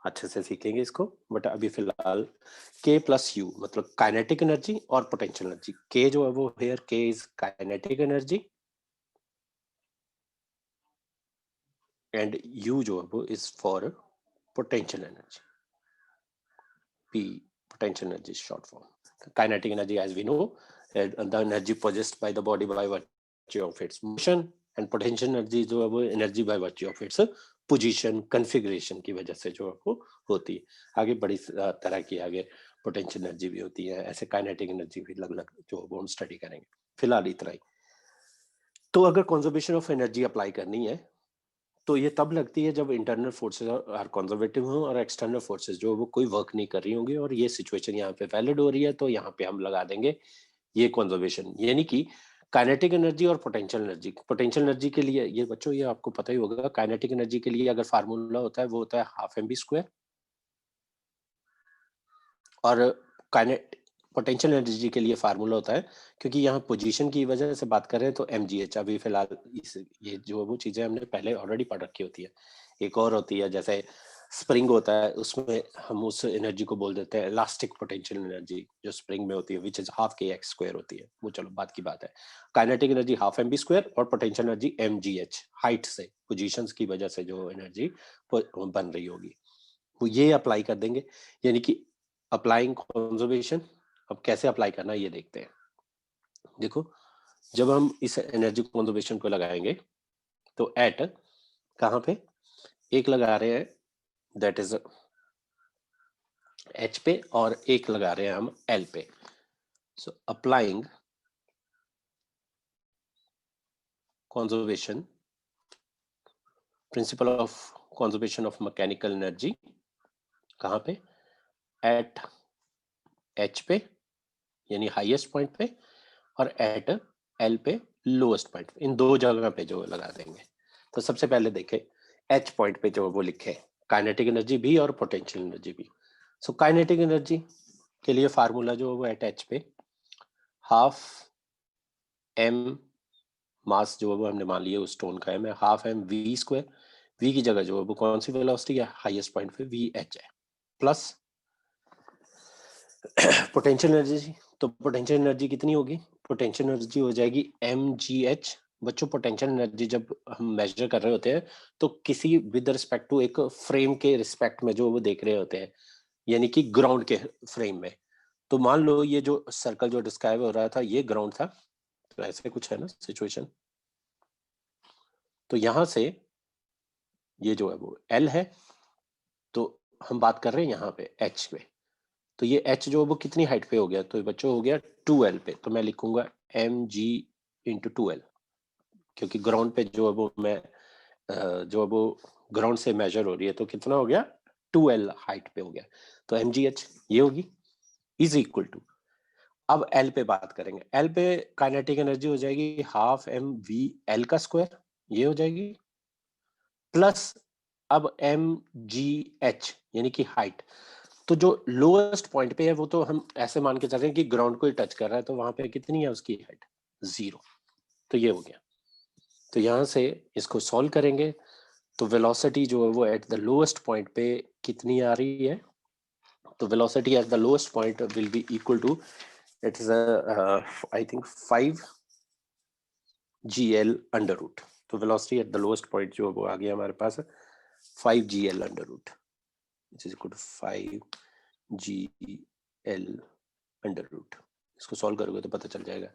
अच्छे से सीखेंगे इसको, बट अभी फिलहाल K प्लस U मतलब काइनेटिक एनर्जी और पोटेंशियल एनर्जी। K जो है वो here K is kinetic energy and U जो है वो is for potential energy. P, potential energy is short form. Kinetic energy, as we know, the energy possessed by the body by virtue of its motion, and potential energy जो है वो energy by virtue of its position, configuration की वजह से जो है वो होती है। आगे बड़ी तरह की आगे potential energy भी होती है, ऐसे kinetic energy भी अलग-अलग जो वो हम स्टडी करेंगे। फिलहाल इतना ही। तो अगर कंजर्वेशन ऑफ एनर्जी अप्लाई करनी है तो ये तब लगती है जब इंटरनल फोर्सेस आर कंजर्वेटिव हो और एक्सटर्नल फोर्सेस जो वो कोई वर्क नहीं कर रही होंगी, और ये सिचुएशन यहाँ पे वैलिड हो रही है, तो यहाँ पे हम लगा देंगे ये कंजर्वेशन। यानी कि काइनेटिक एनर्जी और पोटेंशियल एनर्जी के लिए, ये बच्चों ये आपको पता ही होगा, काइनेटिक एनर्जी के लिए अगर फार्मूला होता है वो होता है हाफ mv², और पोटेंशियल एनर्जी के लिए फार्मूला होता है, क्योंकि यहाँ पोजीशन की वजह से बात कर रहे हैं तो mgh। अभी फिलहाल ये जो वो चीजें हमने पहले ऑलरेडी पढ़ रखी होती है। एक और होती है, जैसे स्प्रिंग होता है, उसमें हम उस एनर्जी को बोल देते हैं इलास्टिक पोटेंशियल एनर्जी, जो स्प्रिंग में होती है, विच इज हाफ kx² होती है। वो चलो बात की बात है। काइनेटिक एनर्जी हाफ mv² और पोटेंशियल एनर्जी mgh, हाइट से, पोजीशंस की वजह से जो एनर्जी बन रही होगी वो ये अप्लाई कर देंगे। यानी कि अप्लाइंग कंजर्वेशन, अब कैसे अप्लाई करना है ये देखते हैं। देखो, जब हम इस एनर्जी कंजर्वेशन को लगाएंगे तो एट कहां पे, एक लगा रहे हैं दैट इज H पे और एक लगा रहे हैं हम L पे। So applying conservation, principal of conservation of mechanical energy कहाँ पे, एट एच पे यानी हाईएस्ट पॉइंट पे, और एट एल पे लोएस्ट पॉइंट पे, इन दो जगह पे जो लगा देंगे। तो सबसे पहले देखें एच पॉइंट पे जो वो लिखे काइनेटिक एनर्जी भी और पोटेंशियल एनर्जी भी। सो काइनेटिक एनर्जी के लिए फार्मूला जो वो एट एच पे हाफ एम मास जो है वो हमने मान लिया उस स्टोन का है, half M V square, V की जगह जो है वो कौन सी वेलोसिटी है, हाईएस्ट पॉइंट पे वी एच है, प्लस पोटेंशियल एनर्जी। तो पोटेंशियल एनर्जी कितनी होगी, पोटेंशियल एनर्जी हो जाएगी एम जी एच। बच्चों पोटेंशियल एनर्जी जब हम मेजर कर रहे होते हैं तो किसी विद रिस्पेक्ट टू एक फ्रेम के रिस्पेक्ट में जो वो देख रहे होते हैं, यानी कि ग्राउंड के फ्रेम में। तो मान लो ये जो सर्कल जो डिस्क्राइब हो रहा था ये ग्राउंड था, तो ऐसे कुछ है ना सिचुएशन। तो यहां से ये जो है वो एल है, तो हम बात कर रहे हैं यहाँ पे एच पे। तो ये एच जो वो कितनी हाइट पे हो गया, तो बच्चों हो गया 2l पे। तो मैं लिखूंगा एम जी इंटू 2l, क्योंकि ग्राउंड पे जो है वो मैं जो है वो ग्राउंड से मेजर हो रही है, तो कितना हो गया 2l हाइट पे हो गया। तो एम जी एच ये होगी इज इक्वल टू, अब एल पे बात करेंगे। एल पे काइनेटिक एनर्जी हो जाएगी हाफ एम वी एल का स्क्वायर, ये हो जाएगी, प्लस अब एम जी एच यानी कि हाइट। तो जो लोएस्ट पॉइंट पे है वो तो हम ऐसे मान के चल रहे हैं कि ग्राउंड को ही टच कर रहा है, तो वहां पे कितनी है उसकी हाइट 0। तो ये हो गया। तो यहां से इसको सॉल्व करेंगे तो वेलोसिटी जो है वो एट द लोएस्ट पॉइंट पे कितनी आ रही है, तो velocity at the lowest point will be equal to, it is I think 5 GL under root. तो velocity at the lowest point जो वो आ गया हमारे पास 5 GL under root, which is equal to 5 GL under root. इसको सॉल्व करोगे तो पता चल जाएगा।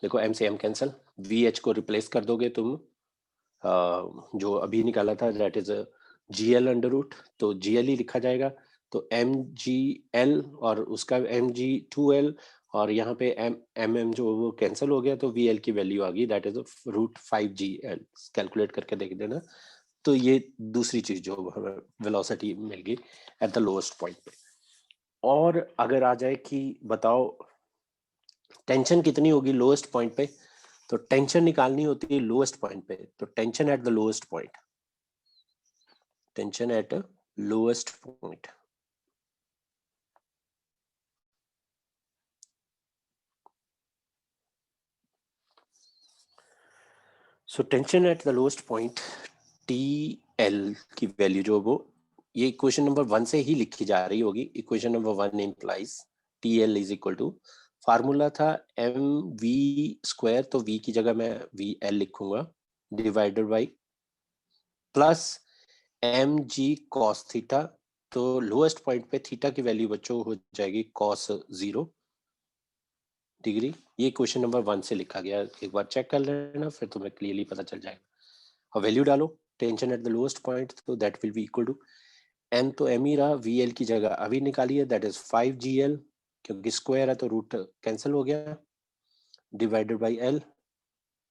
देखो एम से एम कैंसिल, वी एच को रिप्लेस कर दोगे तुम, जो अभी निकाला था that is GL under root, तो GL ही लिखा जाएगा। तो MGL और उसका MG2L, और यहाँ पे MM जो वो कैंसिल हो गया, तो VL की वैल्यू आ गई that is root 5GL। Calculate करके देख देना। तो ये दूसरी चीज जो हमें वेलोसिटी मिल गई एट द लोएस्ट पॉइंट पे। और अगर आ जाए कि बताओ टेंशन कितनी होगी लोएस्ट पॉइंट पे, तो टेंशन निकालनी होती है लोएस्ट पॉइंट पे। तो tension at the lowest point, tension eight lowest point, so tension at the lowest point TL की वैल्यू जो वो ये इक्वेशन नंबर 1 से ही लिखी जा रही होगी। Equation number 1 implies TL is equal to, formula था एम वी स्क्वायर, तो V की जगह मैं VL लिखूंगा, divided by plus M G cos theta. तो लोएस्ट पॉइंट पे थीटा की वैल्यू बच्चों हो जाएगी कॉस 0 डिग्री। ये क्वेश्चन नंबर 1 से लिखा गया, एक बार चेक कर लेना फिर तुम्हें क्लियरली पता चल जाएगा। और वैल्यू डालो tension at the lowest point, तो that will be equal to M, तो एम ही रहा, VL की जगह अभी निकाली है दैट इज 5 GL, क्योंकि स्क्वायर है तो रूट कैंसिल हो गया, divided by L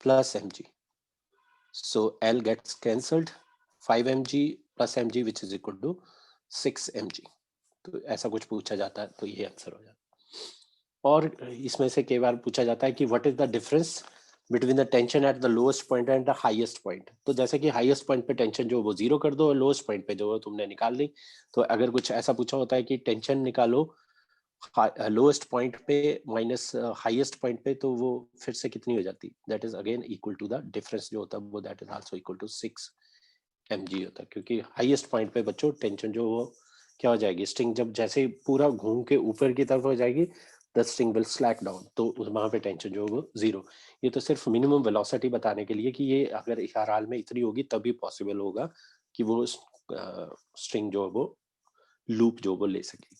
plus mg। So L gets cancelled, 5 mg plus mg which is equal to 6 mg। तो ऐसा कुछ पूछा जाता है तो ये आंसर हो जाता है। और इसमें से कई बार पूछा जाता है कि what is the difference between the tension at the lowest point and the highest point. तो जैसे कि हाईएस्ट पॉइंट पे टेंशन जो वो 0 कर दो और लोएस्ट पॉइंट पे जो तुमने निकाल ली। तो अगर कुछ ऐसा पूछा होता है कि टेंशन निकालो लोएस्ट पॉइंट पे माइनस हाईएस्ट पॉइंट पे, तो वो फिर से कितनी हो जाती, that is again equal to the difference जो होता है वो that is also equal to 6 mg होता है। क्योंकि हाईएस्ट पॉइंट पे बच्चों टेंशन जो वो क्या हो जाएगी, स्ट्रिंग जब जैसे पूरा घूम के ऊपर की तरफ हो जाएगी the string will slack down, तो वहां पे टेंशन जो वो 0। ये तो सिर्फ मिनिमम वेलोसिटी बताने के लिए कि ये अगर हर हाल में इतनी होगी तभी पॉसिबल होगा कि वो स्ट्रिंग जो वो लूप जो वो ले सकेगी।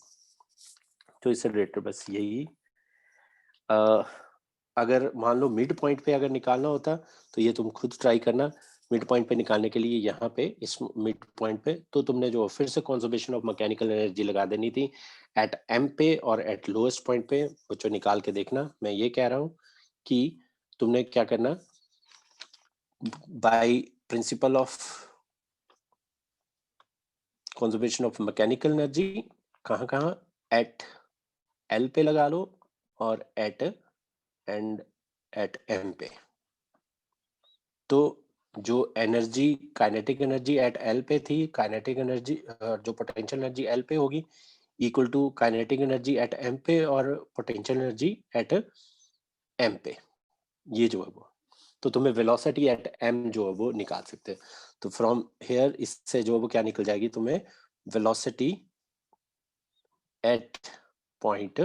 तो इससे रिलेटेड बस यही। अगर मान लो मिड पॉइंट पे अगर निकालना होता तो ये तुम खुद ट्राई करना। मिड पॉइंट पे निकालने के लिए यहाँ पे इस मिड पॉइंट पे तो तुमने जो फिर से कंजर्वेशन ऑफ मैकेनिकल एनर्जी लगा देनी थी एट M पे और एट लोएस्ट पॉइंट पे। बच्चों निकाल के देखना, मैं ये कह रहा हूँ कि तुमने क्या करना, by principle of conservation of mechanical energy कहाँ कहाँ, एट एल पे लगा लो और एट एम पे। तो जो energy kinetic energy at L पे थी, काइनेटिक एनर्जी जो पोटेंशियल एनर्जी एल पे होगी equal to kinetic energy at M पे और पोटेंशियल एनर्जी एट एम पे, ये जो है वो। तो तुम्हें वेलोसिटी एट एम जो है वो निकाल सकते हैं। तो फ्रॉम हेयर इससे जो है वो क्या निकल जाएगी, तुम्हें वेलोसिटी एट पॉइंट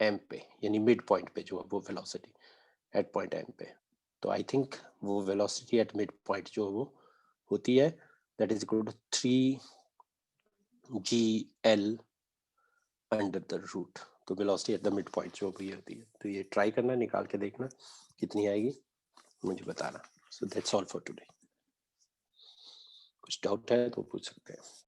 एम पे, यानी मिड पॉइंट पे जो है वो वेलोसिटी एट पॉइंट एम पे। तो आई थिंक वो वेलोसिटी एट मिड पॉइंट जो है वो होती है that is equal to 3gl under the root. तो velocity at the mid point जो भी होती है। तो ये ट्राई करना, निकाल के देखना कितनी आएगी, मुझे बताना। So that's all for today. कुछ डाउट है तो पूछ सकते हैं।